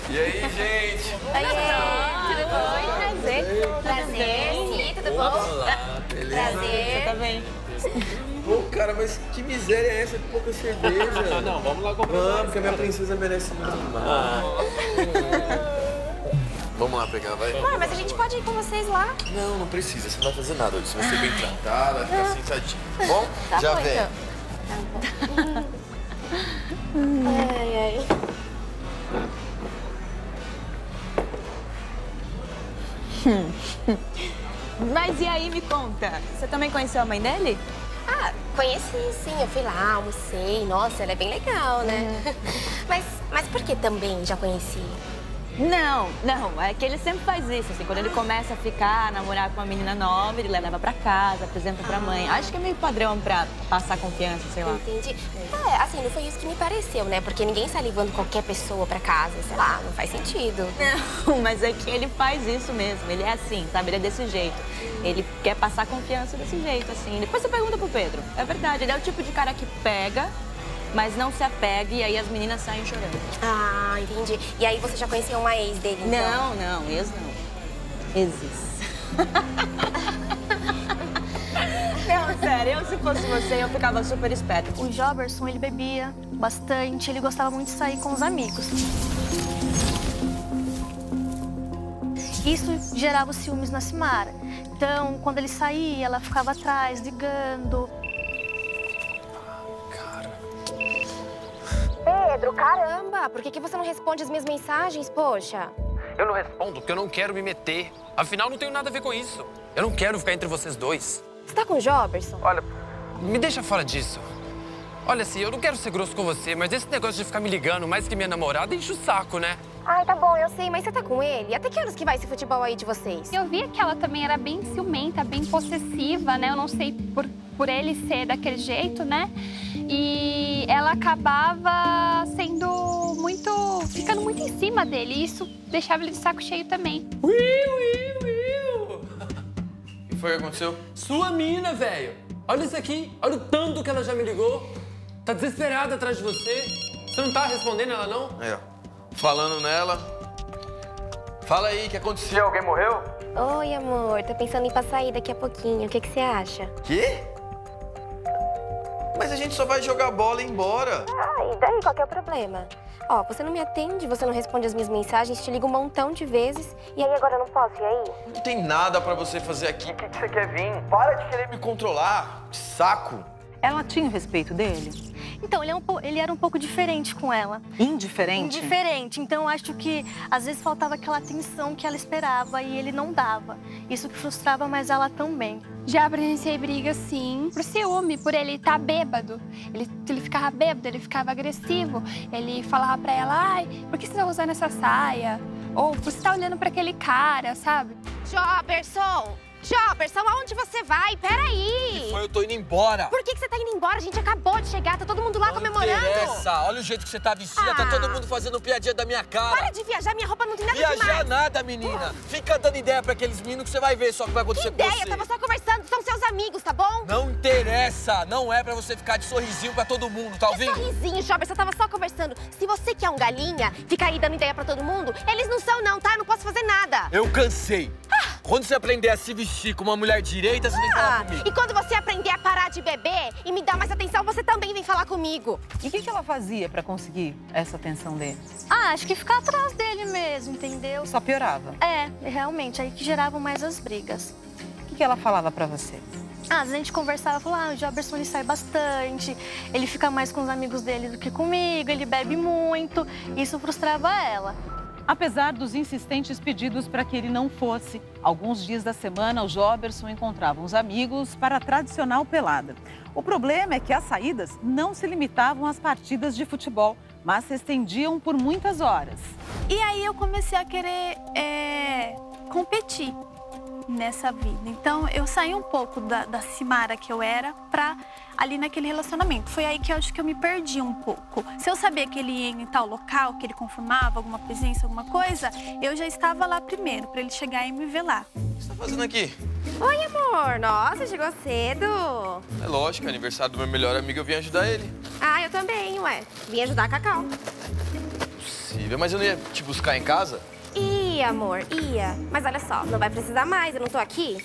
E aí, gente? Oi, tudo bom? Prazer. Prazer, sim, tudo bom? Olá, beleza? Prazer. Você tá bem? Pô, cara, mas que miséria é essa com pouca cerveja? Não, vamos lá comprar. Vamos, porque a minha princesa merece muito mais. Vamos lá pegar, vai. Ué, mas a gente pode ir com vocês lá. Não, não precisa, você não vai fazer nada hoje. Você vai ser bem tratada, vai ficar sentadinho. Bom? Tá já bom, vem. Então. Ai, ai. Mas e aí, me conta, você também conheceu a mãe dele? Ah, conheci sim, eu fui lá, almocei, nossa, ela é bem legal, né? Mas por que também já conheci? Não, é que ele sempre faz isso, assim, quando ele começa a ficar, namorar com uma menina nova, ele leva pra casa, apresenta pra mãe. Acho que é meio padrão pra passar confiança, sei lá. Entendi. Assim, não foi isso que me pareceu, né? Porque ninguém sai levando qualquer pessoa pra casa, sei lá, não faz sentido. Não, mas é que ele faz isso mesmo, ele é assim, sabe? Ele é desse jeito. Ele quer passar confiança desse jeito, assim. Depois você pergunta pro Pedro. É verdade, ele é o tipo de cara que pega, mas não se apega e aí as meninas saem chorando. Ah, entendi. E aí você já conheceu uma ex dele, então? Não, ex não. Exes. Não, sério, eu se fosse você, eu ficava super esperta. O Joberson, ele bebia bastante, ele gostava muito de sair com os amigos. Isso gerava ciúmes na Simara. Então, quando ele saía, ela ficava atrás, ligando. Pedro, caramba! Por que você não responde as minhas mensagens, poxa? Eu não respondo porque eu não quero me meter. Afinal, não tenho nada a ver com isso. Eu não quero ficar entre vocês dois. Você tá com o Joberson? Olha, me deixa fora disso. Olha, assim, eu não quero ser grosso com você, mas esse negócio de ficar me ligando mais que minha namorada enche o saco, né? Ai, tá bom, eu sei, mas você tá com ele? Até que horas que vai esse futebol aí de vocês? Eu via que ela também era bem ciumenta, bem possessiva, né? Eu não sei por ele ser daquele jeito, né? E ela acabava ficando muito em cima dele. E isso deixava ele de saco cheio também. O que foi que aconteceu? Sua mina, velho. Olha isso aqui. Olha o tanto que ela já me ligou. Tá desesperada atrás de você. Você não tá respondendo ela, não? É. Falando nela. Fala aí, o que aconteceu? Alguém morreu? Oi, amor. Tô pensando em passar aí daqui a pouquinho. O que você acha? Quê? Mas a gente só vai jogar bola e ir embora. Ah, e daí? Qual que é o problema? Ó, você não me atende, você não responde as minhas mensagens, te ligo um montão de vezes. E aí agora eu não posso, e aí? Não tem nada pra você fazer aqui. O que você quer vir? Para de querer me controlar. Que saco. Ela tinha o respeito dele? Então, ele era um pouco diferente com ela. Indiferente? Indiferente. Então, eu acho que, às vezes, faltava aquela atenção que ela esperava e ele não dava. Isso que frustrava mais ela também. Já presenciei briga, sim, por ciúme, por ele estar bêbado. Ele ficava bêbado, ele ficava agressivo. Ele falava pra ela, ai, por que você tá usando essa saia? Ou, por você tá olhando pra aquele cara, sabe? Jobberson, aonde você vai? Peraí! Que foi? Eu tô indo embora. Por que você tá indo embora? A gente acabou de chegar, tá todo mundo lá comemorando. Não interessa. Olha o jeito que você tá vestida, tá todo mundo fazendo piadinha da minha cara. Para de viajar, minha roupa não tem nada demais. Viajar nada, menina. Fica dando ideia pra aqueles meninos que você vai ver só o que vai acontecer com você. Que ideia? Eu tava só conversando, são seus amigos, tá bom? Não interessa. Não é pra você ficar de sorrisinho pra todo mundo, tá ouvindo? Que sorrisinho, Jobberson, eu tava só conversando. Se você quer um galinha, fica aí dando ideia pra todo mundo, eles não são não, tá? Eu não posso fazer nada. Eu cansei. Quando você aprender a se vestir como uma mulher direita, você vem falar comigo. E quando você aprender a parar de beber e me dar mais atenção, você também vem falar comigo. E o que ela fazia pra conseguir essa atenção dele? Ah, acho que ficar atrás dele mesmo, entendeu? Só piorava? É, realmente, aí que geravam mais as brigas. O que ela falava pra você? Ah, às vezes a gente conversava, falava, o Jobberson ele sai bastante, ele fica mais com os amigos dele do que comigo, ele bebe muito, isso frustrava ela. Apesar dos insistentes pedidos para que ele não fosse, alguns dias da semana o Jobberson encontrava uns amigos para a tradicional pelada. O problema é que as saídas não se limitavam às partidas de futebol, mas se estendiam por muitas horas. E aí eu comecei a querer competir nessa vida. Então eu saí um pouco da Simara que eu era pra ali naquele relacionamento. Foi aí que eu acho que eu me perdi um pouco. Se eu sabia que ele ia em tal local, que ele confirmava alguma presença, alguma coisa, eu já estava lá primeiro, pra ele chegar e me ver lá. O que você tá fazendo aqui? Oi, amor. Nossa, chegou cedo. É lógico, é aniversário do meu melhor amigo, eu vim ajudar ele. Ah, eu também, ué. Vim ajudar a Cacau. Possível, mas eu não ia te buscar em casa? Ia, amor, ia. Mas olha só, não vai precisar mais, eu não tô aqui.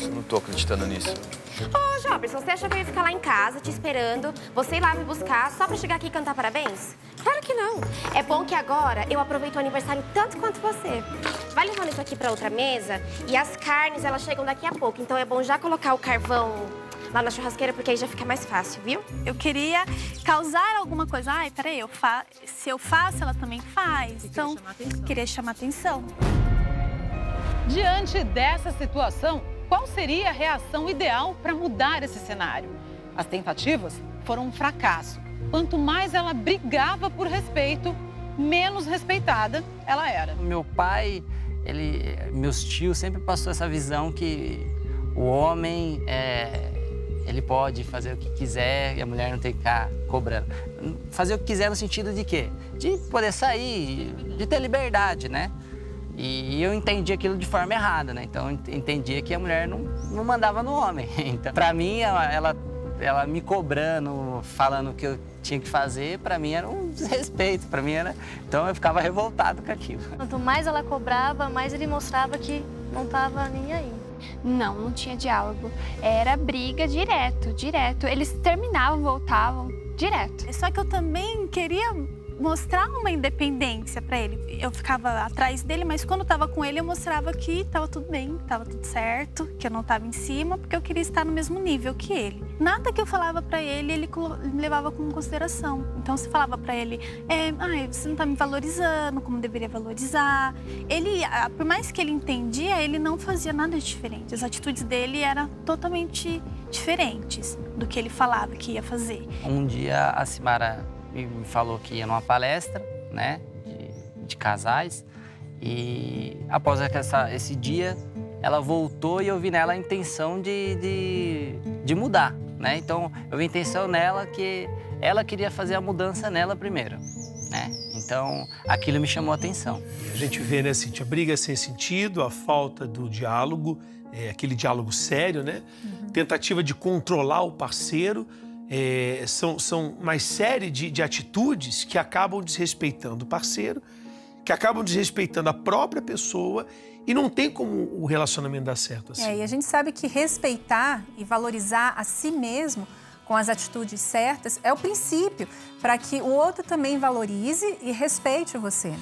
Eu não tô acreditando nisso. Ô, Jobberson, você achou que eu ia ficar lá em casa, te esperando, você ir lá me buscar só pra chegar aqui e cantar parabéns? Claro que não. É bom que agora eu aproveito o aniversário tanto quanto você. Vai levando isso aqui pra outra mesa e as carnes, elas chegam daqui a pouco. Então é bom já colocar o carvão lá na churrasqueira, porque aí já fica mais fácil, viu? Eu queria causar alguma coisa. Ai, peraí, se eu faço, ela também faz. Então, queria chamar atenção. Diante dessa situação, qual seria a reação ideal para mudar esse cenário? As tentativas foram um fracasso. Quanto mais ela brigava por respeito, menos respeitada ela era. Meu pai, meus tios sempre passou essa visão que o homem ele pode fazer o que quiser e a mulher não tem que ficar cobrando. Fazer o que quiser no sentido de quê? De poder sair, de ter liberdade, né? E eu entendi aquilo de forma errada, né? Então, eu entendia que a mulher não mandava no homem. Então, pra mim, ela me cobrando, falando o que eu tinha que fazer, pra mim era um desrespeito, pra mim era... Então, eu ficava revoltado com aquilo. Quanto mais ela cobrava, mais ele mostrava que não tava nem aí. Não tinha diálogo. Era briga direto. Eles terminavam, voltavam, direto. Só que eu também queria mostrar uma independência pra ele. Eu ficava atrás dele, mas quando eu tava com ele, eu mostrava que tava tudo bem, tava tudo certo, que eu não tava em cima, porque eu queria estar no mesmo nível que ele. Nada que eu falava pra ele, ele me levava com consideração. Então, se falava pra ele, você não tá me valorizando como deveria valorizar. Ele, por mais que ele entendia, ele não fazia nada de diferente. As atitudes dele eram totalmente diferentes do que ele falava que ia fazer. Um dia a Simara me falou que ia numa palestra, né, de casais, e após esse dia ela voltou e eu vi nela a intenção de mudar, né? Então eu vi a intenção nela que ela queria fazer a mudança nela primeiro, né? Então aquilo me chamou a atenção. A gente vê, né, Cíntia, a briga sem sentido, a falta do diálogo, aquele diálogo sério, né? Tentativa de controlar o parceiro, são uma série de atitudes que acabam desrespeitando o parceiro, que acabam desrespeitando a própria pessoa e não tem como o relacionamento dar certo assim. E a gente sabe que respeitar e valorizar a si mesmo com as atitudes certas é o princípio para que o outro também valorize e respeite você.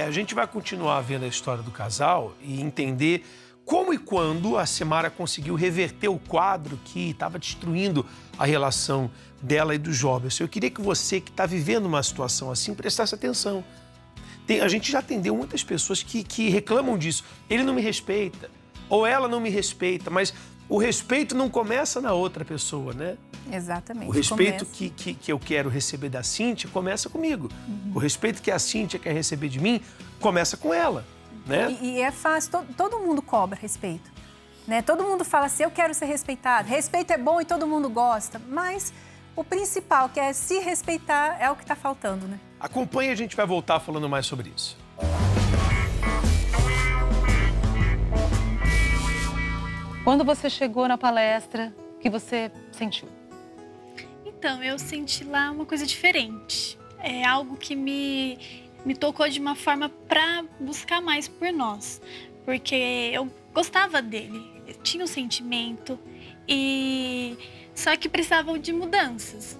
A gente vai continuar vendo a história do casal e entender como e quando a Simara conseguiu reverter o quadro que estava destruindo a relação dela e do Joberson. Eu queria que você que está vivendo uma situação assim prestasse atenção. A gente já atendeu muitas pessoas que reclamam disso. Ele não me respeita, ou ela não me respeita, mas o respeito não começa na outra pessoa, né? Exatamente. O respeito que eu quero receber da Cíntia começa comigo. O respeito que a Cíntia quer receber de mim começa com ela, né? E é fácil, todo mundo cobra respeito, né? Todo mundo fala assim, eu quero ser respeitado. Respeito é bom e todo mundo gosta, mas o principal, que é se respeitar, é o que está faltando, né? Acompanhe, a gente vai voltar falando mais sobre isso. Quando você chegou na palestra, o que você sentiu? Então, eu senti lá uma coisa diferente. É algo que me tocou de uma forma para buscar mais por nós. Porque eu gostava dele, eu tinha um sentimento, só que precisavam de mudanças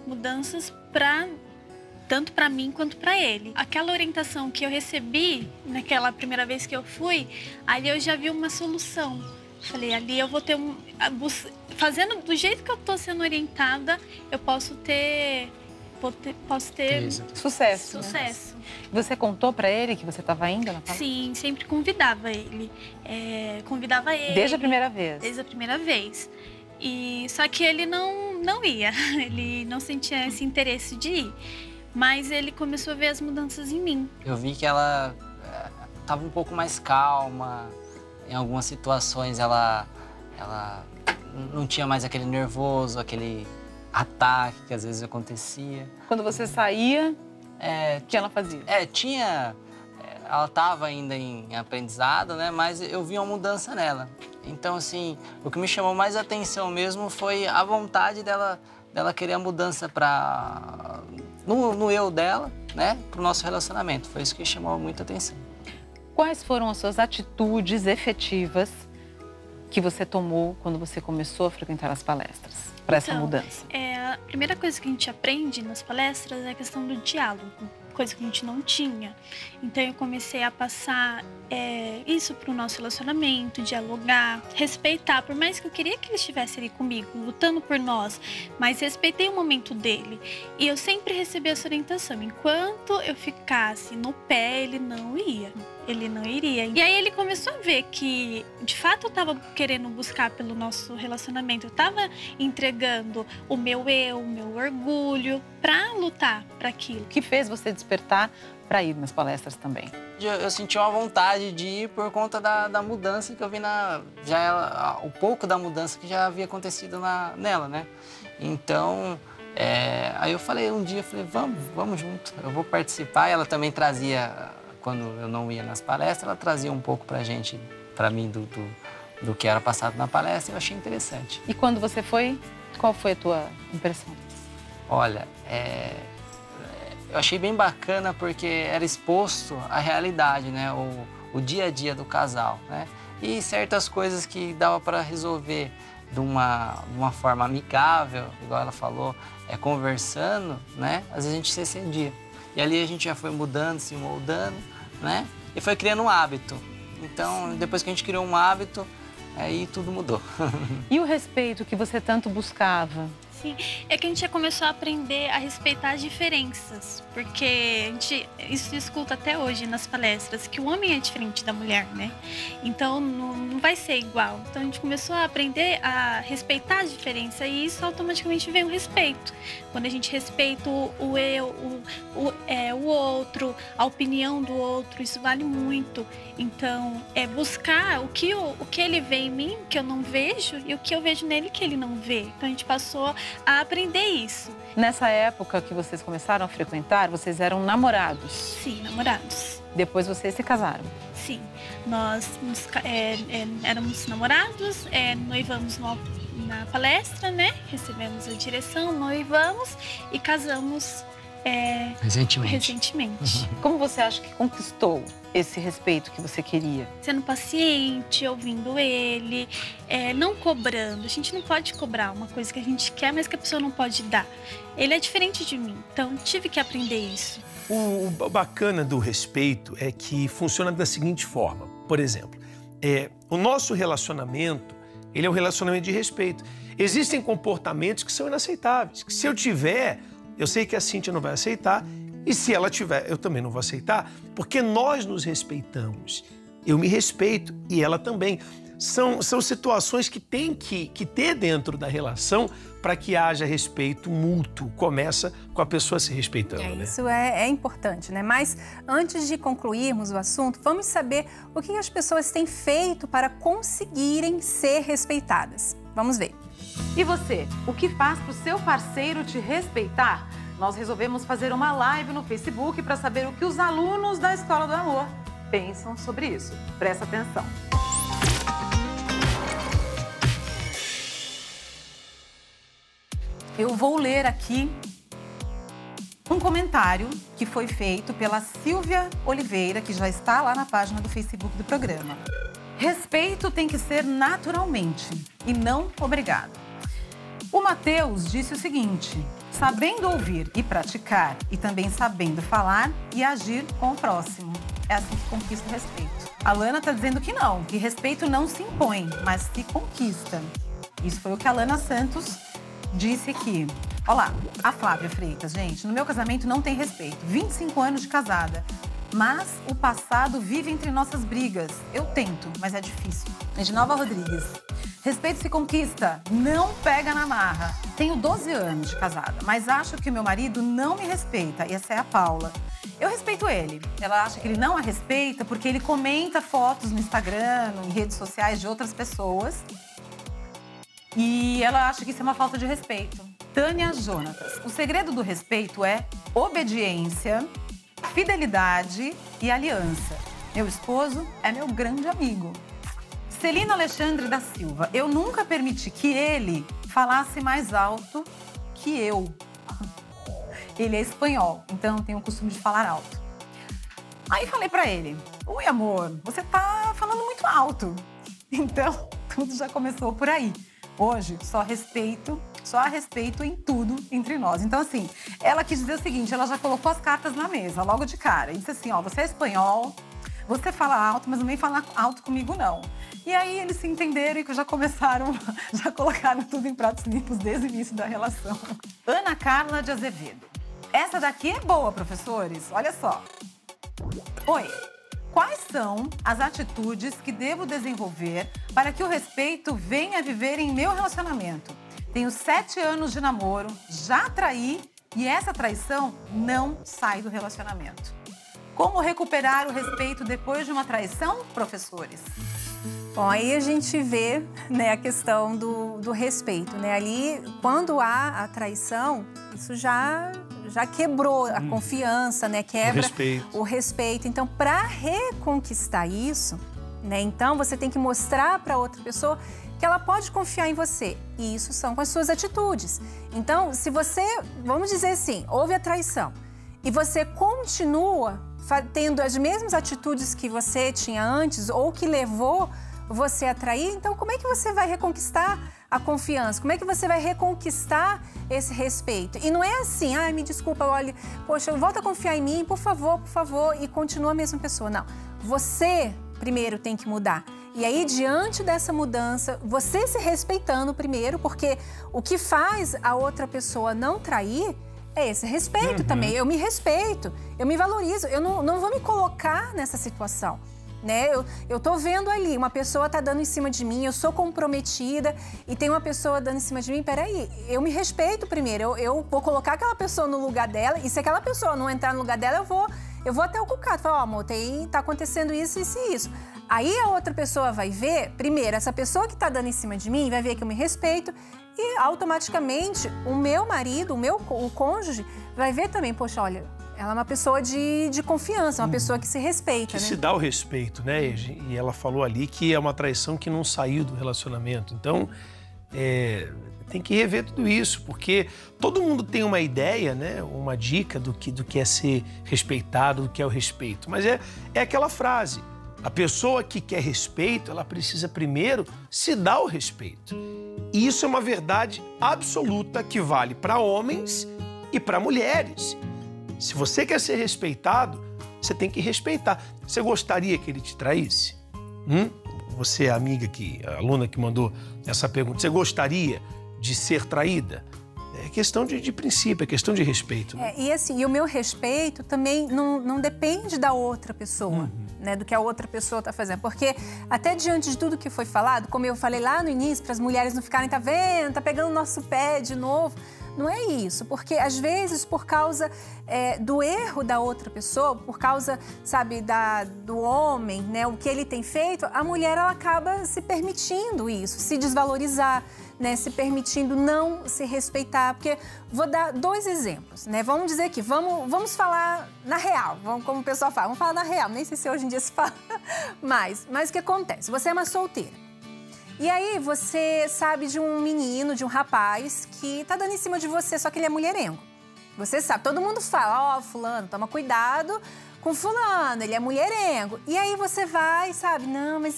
tanto para mim quanto para ele. Aquela orientação que eu recebi naquela primeira vez que eu fui, ali eu já vi uma solução. Falei, ali eu vou ter fazendo do jeito que eu tô sendo orientada, eu posso ter sucesso. Sucesso. Né? Você contou para ele que você estava indo na palestra? Sim, sempre convidava ele. Desde a primeira vez? Desde a primeira vez. Só que ele não ia, ele não sentia esse interesse de ir. Mas ele começou a ver as mudanças em mim. Eu vi que ela estava um pouco mais calma. Em algumas situações ela não tinha mais aquele nervoso, aquele ataque que às vezes acontecia. Quando você saía, o que ela fazia? Ela estava ainda em aprendizado, né? Mas eu vi uma mudança nela. Então, assim, o que me chamou mais a atenção mesmo foi a vontade dela querer a mudança no eu dela, né? Para o nosso relacionamento. Foi isso que chamou muita atenção. Quais foram as suas atitudes efetivas que você tomou quando você começou a frequentar as palestras para essa mudança? A primeira coisa que a gente aprende nas palestras é a questão do diálogo, coisa que a gente não tinha. Então eu comecei a passar isso para o nosso relacionamento, dialogar, respeitar. Por mais que eu queria que ele estivesse ali comigo, lutando por nós, mas respeitei o momento dele. E eu sempre recebi essa orientação. Enquanto eu ficasse no pé, ele não ia. Ele não iria. E aí ele começou a ver que, de fato, eu estava querendo buscar pelo nosso relacionamento. Eu estava entregando o meu eu, o meu orgulho, para lutar para aquilo. O que fez você despertar para ir nas palestras também? Eu senti uma vontade de ir por conta da mudança que eu vi o pouco da mudança que já havia acontecido nela, né? Então, aí eu falei, vamos junto, eu vou participar. Ela também trazia, quando eu não ia nas palestras, ela trazia um pouco pra gente, pra mim, do que era passado na palestra, eu achei interessante. E quando você foi, qual foi a tua impressão? Olha, eu achei bem bacana porque era exposto à realidade, né? O dia a dia do casal, né? E certas coisas que dava para resolver de uma forma amigável, igual ela falou, conversando, né? Às vezes a gente se excedia. E ali a gente já foi mudando, se moldando, né? E foi criando um hábito. Então, depois que a gente criou um hábito, aí tudo mudou. E o respeito que você tanto buscava? Sim, é que a gente já começou a aprender a respeitar as diferenças, porque a gente isso escuta até hoje nas palestras, que o homem é diferente da mulher, né? Então não vai ser igual. Então a gente começou a aprender a respeitar as diferenças e isso automaticamente vem o respeito. Quando a gente respeita o eu, o outro, a opinião do outro, isso vale muito. Então é buscar o que ele vê em mim, que eu não vejo, e o que eu vejo nele, que ele não vê. Então a gente passou a aprender isso. Nessa época que vocês começaram a frequentar, vocês eram namorados? Sim, namorados. Depois vocês se casaram? Sim, nós éramos namorados, noivamos na palestra, né? Recebemos a direção, noivamos e casamos recentemente. Como você acha que conquistou esse respeito que você queria? Sendo paciente, ouvindo ele, não cobrando. A gente não pode cobrar uma coisa que a gente quer, mas que a pessoa não pode dar. Ele é diferente de mim, então tive que aprender isso. O bacana do respeito é que funciona da seguinte forma. Por exemplo, o nosso relacionamento, ele é um relacionamento de respeito. Existem comportamentos que são inaceitáveis, que se eu tiver, eu sei que a Cíntia não vai aceitar, e se ela tiver, eu também não vou aceitar, porque nós nos respeitamos. Eu me respeito e ela também. São situações que tem que ter dentro da relação para que haja respeito mútuo. Começa com a pessoa se respeitando, né? Isso é importante, né? Mas antes de concluirmos o assunto, vamos saber o que as pessoas têm feito para conseguirem ser respeitadas. Vamos ver. E você, o que faz para o seu parceiro te respeitar? Nós resolvemos fazer uma live no Facebook para saber o que os alunos da Escola do Amor pensam sobre isso. Presta atenção. Eu vou ler aqui um comentário que foi feito pela Silvia Oliveira, que já está lá na página do Facebook do programa. Respeito tem que ser naturalmente e não obrigado. O Matheus disse o seguinte: sabendo ouvir e praticar e também sabendo falar e agir com o próximo. É assim que conquista o respeito. A Lana está dizendo que não, que respeito não se impõe, mas se conquista. Isso foi o que a Lana Santos disse aqui. Olá, a Flávia Freitas, gente, no meu casamento não tem respeito. 25 anos de casada. Mas o passado vive entre nossas brigas. Eu tento, mas é difícil. Edinalva Rodrigues. Respeito se conquista, não pega na marra. Tenho 12 anos de casada, mas acho que o meu marido não me respeita. E essa é a Paula. Eu respeito ele. Ela acha que ele não a respeita porque ele comenta fotos no Instagram, em redes sociais de outras pessoas. E ela acha que isso é uma falta de respeito. Tânia Jonatas. O segredo do respeito é obediência, fidelidade e aliança. Meu esposo é meu grande amigo. Celina Alexandre da Silva. Eu nunca permiti que ele falasse mais alto que eu. Ele é espanhol, então tem o costume de falar alto. Aí falei pra ele: oi, amor, você tá falando muito alto. Então, tudo já começou por aí. Hoje, só há respeito em tudo entre nós. Então, assim, ela quis dizer o seguinte, ela já colocou as cartas na mesa, logo de cara. E disse assim, ó, você é espanhol, você fala alto, mas não vem falar alto comigo, não. E aí eles se entenderam e já colocaram tudo em pratos limpos desde o início da relação. Ana Carla de Azevedo. Essa daqui é boa, professores. Olha só. Oi. Quais são as atitudes que devo desenvolver para que o respeito venha viver em meu relacionamento? Tenho 7 anos de namoro, já traí e essa traição não sai do relacionamento. Como recuperar o respeito depois de uma traição, professores? Bom, aí a gente vê, né, a questão do respeito, né? Ali, quando há a traição, isso já quebrou a confiança, né? Quebra o respeito. Então, para reconquistar isso, né? Então, você tem que mostrar para outra pessoa que ela pode confiar em você. E isso são com as suas atitudes. Então, se você, vamos dizer assim, houve a traição e você continua tendo as mesmas atitudes que você tinha antes ou que levou você a trair, então como é que você vai reconquistar a confiança? Como é que você vai reconquistar esse respeito? E não é assim, ai, me desculpa, olha, poxa, volta a confiar em mim, por favor, e continua a mesma pessoa. Não, você primeiro tem que mudar. E aí, diante dessa mudança, você se respeitando primeiro, porque o que faz a outra pessoa não trair é esse respeito também. Eu me respeito, eu me valorizo, eu não vou me colocar nessa situação. Né? Eu tô vendo ali, uma pessoa tá dando em cima de mim, eu sou comprometida e tem uma pessoa dando em cima de mim, peraí, eu me respeito primeiro, eu vou colocar aquela pessoa no lugar dela e se aquela pessoa não entrar no lugar dela, eu vou até o cucado, falar, ó, amor, tá acontecendo isso, isso e isso. Aí a outra pessoa vai ver, primeiro, essa pessoa que tá dando em cima de mim vai ver que eu me respeito e automaticamente o meu marido, o cônjuge, vai ver também, poxa, olha, ela é uma pessoa de confiança, uma pessoa que se respeita, que né? se dá o respeito, né? E ela falou ali que é uma traição que não saiu do relacionamento. Então, tem que rever tudo isso, porque todo mundo tem uma ideia, né? Uma dica do que é ser respeitado, do que é o respeito. Mas é aquela frase, a pessoa que quer respeito, ela precisa primeiro se dar o respeito. E isso é uma verdade absoluta que vale para homens e para mulheres. Se você quer ser respeitado, você tem que respeitar. Você gostaria que ele te traísse? Você, a aluna que mandou essa pergunta, você gostaria de ser traída? É questão de princípio, é questão de respeito. Né? E assim, e o meu respeito também não depende da outra pessoa, né, do que a outra pessoa está fazendo. Porque até diante de tudo que foi falado, como eu falei lá no início, para as mulheres não ficarem, tá vendo, tá pegando o nosso pé de novo. Não é isso, porque às vezes por causa do erro da outra pessoa, por causa, sabe, do homem, né, o que ele tem feito, a mulher ela acaba se permitindo isso, se desvalorizar, né, se permitindo não se respeitar. Porque vou dar 2 exemplos, né? Vamos dizer aqui, vamos falar na real, como o pessoal fala, vamos falar na real, nem sei se hoje em dia se fala mais. Mas o que acontece? Você é uma solteira. E aí você sabe de um menino, de um rapaz que tá dando em cima de você, só que ele é mulherengo. Você sabe, todo mundo fala, ó, fulano, toma cuidado com fulano, ele é mulherengo. E aí você vai, sabe, não, mas,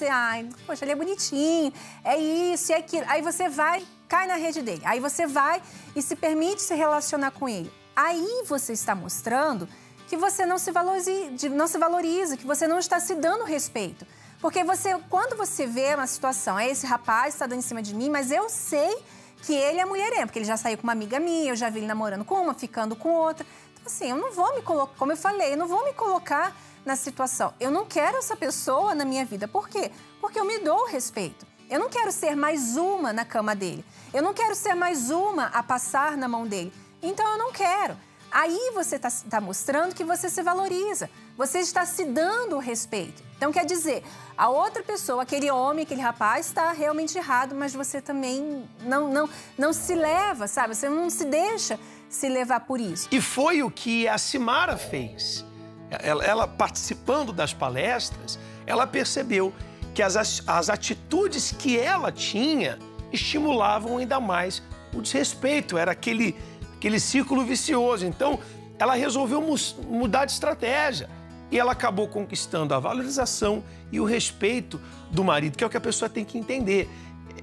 poxa, ele é bonitinho, é isso, é aquilo. Aí você vai, cai na rede dele. Aí você vai e se permite se relacionar com ele. Aí você está mostrando que você não se valoriza, que você não está se dando respeito. Porque quando você vê uma situação, esse rapaz está dando em cima de mim, mas eu sei que ele é mulherengo, porque ele já saiu com uma amiga minha, eu já vi ele namorando com uma, ficando com outra. Então, assim, eu não vou me colocar, como eu falei, eu não vou me colocar na situação. Eu não quero essa pessoa na minha vida. Por quê? Porque eu me dou o respeito. Eu não quero ser mais uma na cama dele. Eu não quero ser mais uma a passar na mão dele. Então, eu não quero. Aí você está mostrando que você se valoriza, você está se dando o respeito. Então, quer dizer, a outra pessoa, aquele homem, aquele rapaz, está realmente errado, mas você também não se leva, sabe? Você não se deixa se levar por isso. E foi o que a Simara fez. Ela participando das palestras, ela percebeu que as atitudes que ela tinha estimulavam ainda mais o desrespeito. Era aquele círculo vicioso. Então, ela resolveu mudar de estratégia. E ela acabou conquistando a valorização e o respeito do marido, que é o que a pessoa tem que entender.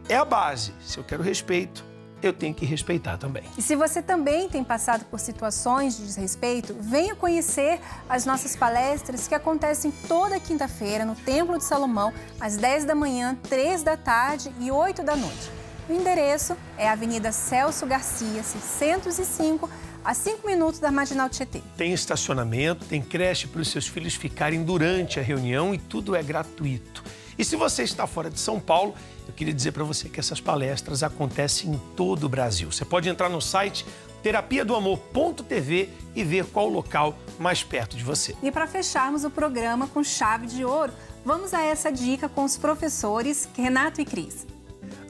É a base. Se eu quero respeito, eu tenho que respeitar também. E se você também tem passado por situações de desrespeito, venha conhecer as nossas palestras que acontecem toda quinta-feira no Templo de Salomão, às 10 da manhã, 3 da tarde e 8 da noite. O endereço é a Avenida Celso Garcia, 605, a 5 minutos da Marginal Tietê. Tem estacionamento, tem creche para os seus filhos ficarem durante a reunião e tudo é gratuito. E se você está fora de São Paulo, eu queria dizer para você que essas palestras acontecem em todo o Brasil. Você pode entrar no site terapiadoamor.tv e ver qual o local mais perto de você. E para fecharmos o programa com chave de ouro, vamos a essa dica com os professores Renato e Cris.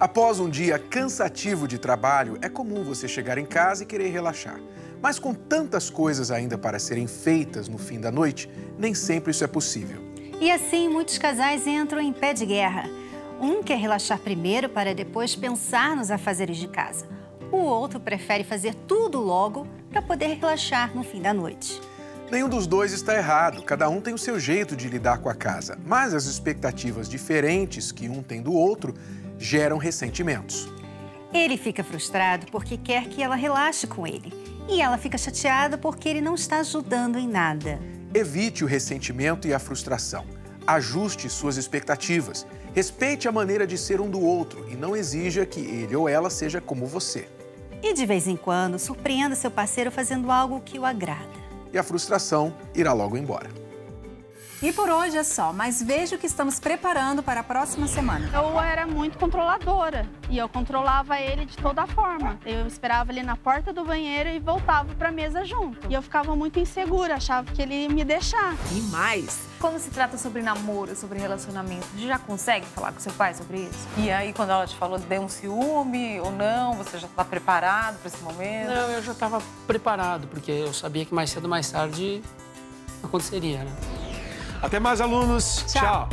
Após um dia cansativo de trabalho, é comum você chegar em casa e querer relaxar. Mas com tantas coisas ainda para serem feitas no fim da noite, nem sempre isso é possível. E assim, muitos casais entram em pé de guerra. Um quer relaxar primeiro para depois pensar nos afazeres de casa. O outro prefere fazer tudo logo para poder relaxar no fim da noite. Nenhum dos dois está errado, cada um tem o seu jeito de lidar com a casa. Mas as expectativas diferentes que um tem do outro geram ressentimentos. Ele fica frustrado porque quer que ela relaxe com ele. E ela fica chateada porque ele não está ajudando em nada. Evite o ressentimento e a frustração. Ajuste suas expectativas. Respeite a maneira de ser um do outro e não exija que ele ou ela seja como você. E de vez em quando, surpreenda seu parceiro fazendo algo que o agrada. E a frustração irá logo embora. E por hoje é só, mas veja o que estamos preparando para a próxima semana. Eu era muito controladora e eu controlava ele de toda forma. Eu esperava ele na porta do banheiro e voltava para a mesa junto. E eu ficava muito insegura, achava que ele ia me deixar. E mais, quando se trata sobre namoro, sobre relacionamento, você já consegue falar com seu pai sobre isso? E aí, quando ela te falou, deu um ciúme ou não? Você já está preparado para esse momento? Não, eu já estava preparado, porque eu sabia que mais cedo ou mais tarde aconteceria, né? Até mais, alunos. Tchau.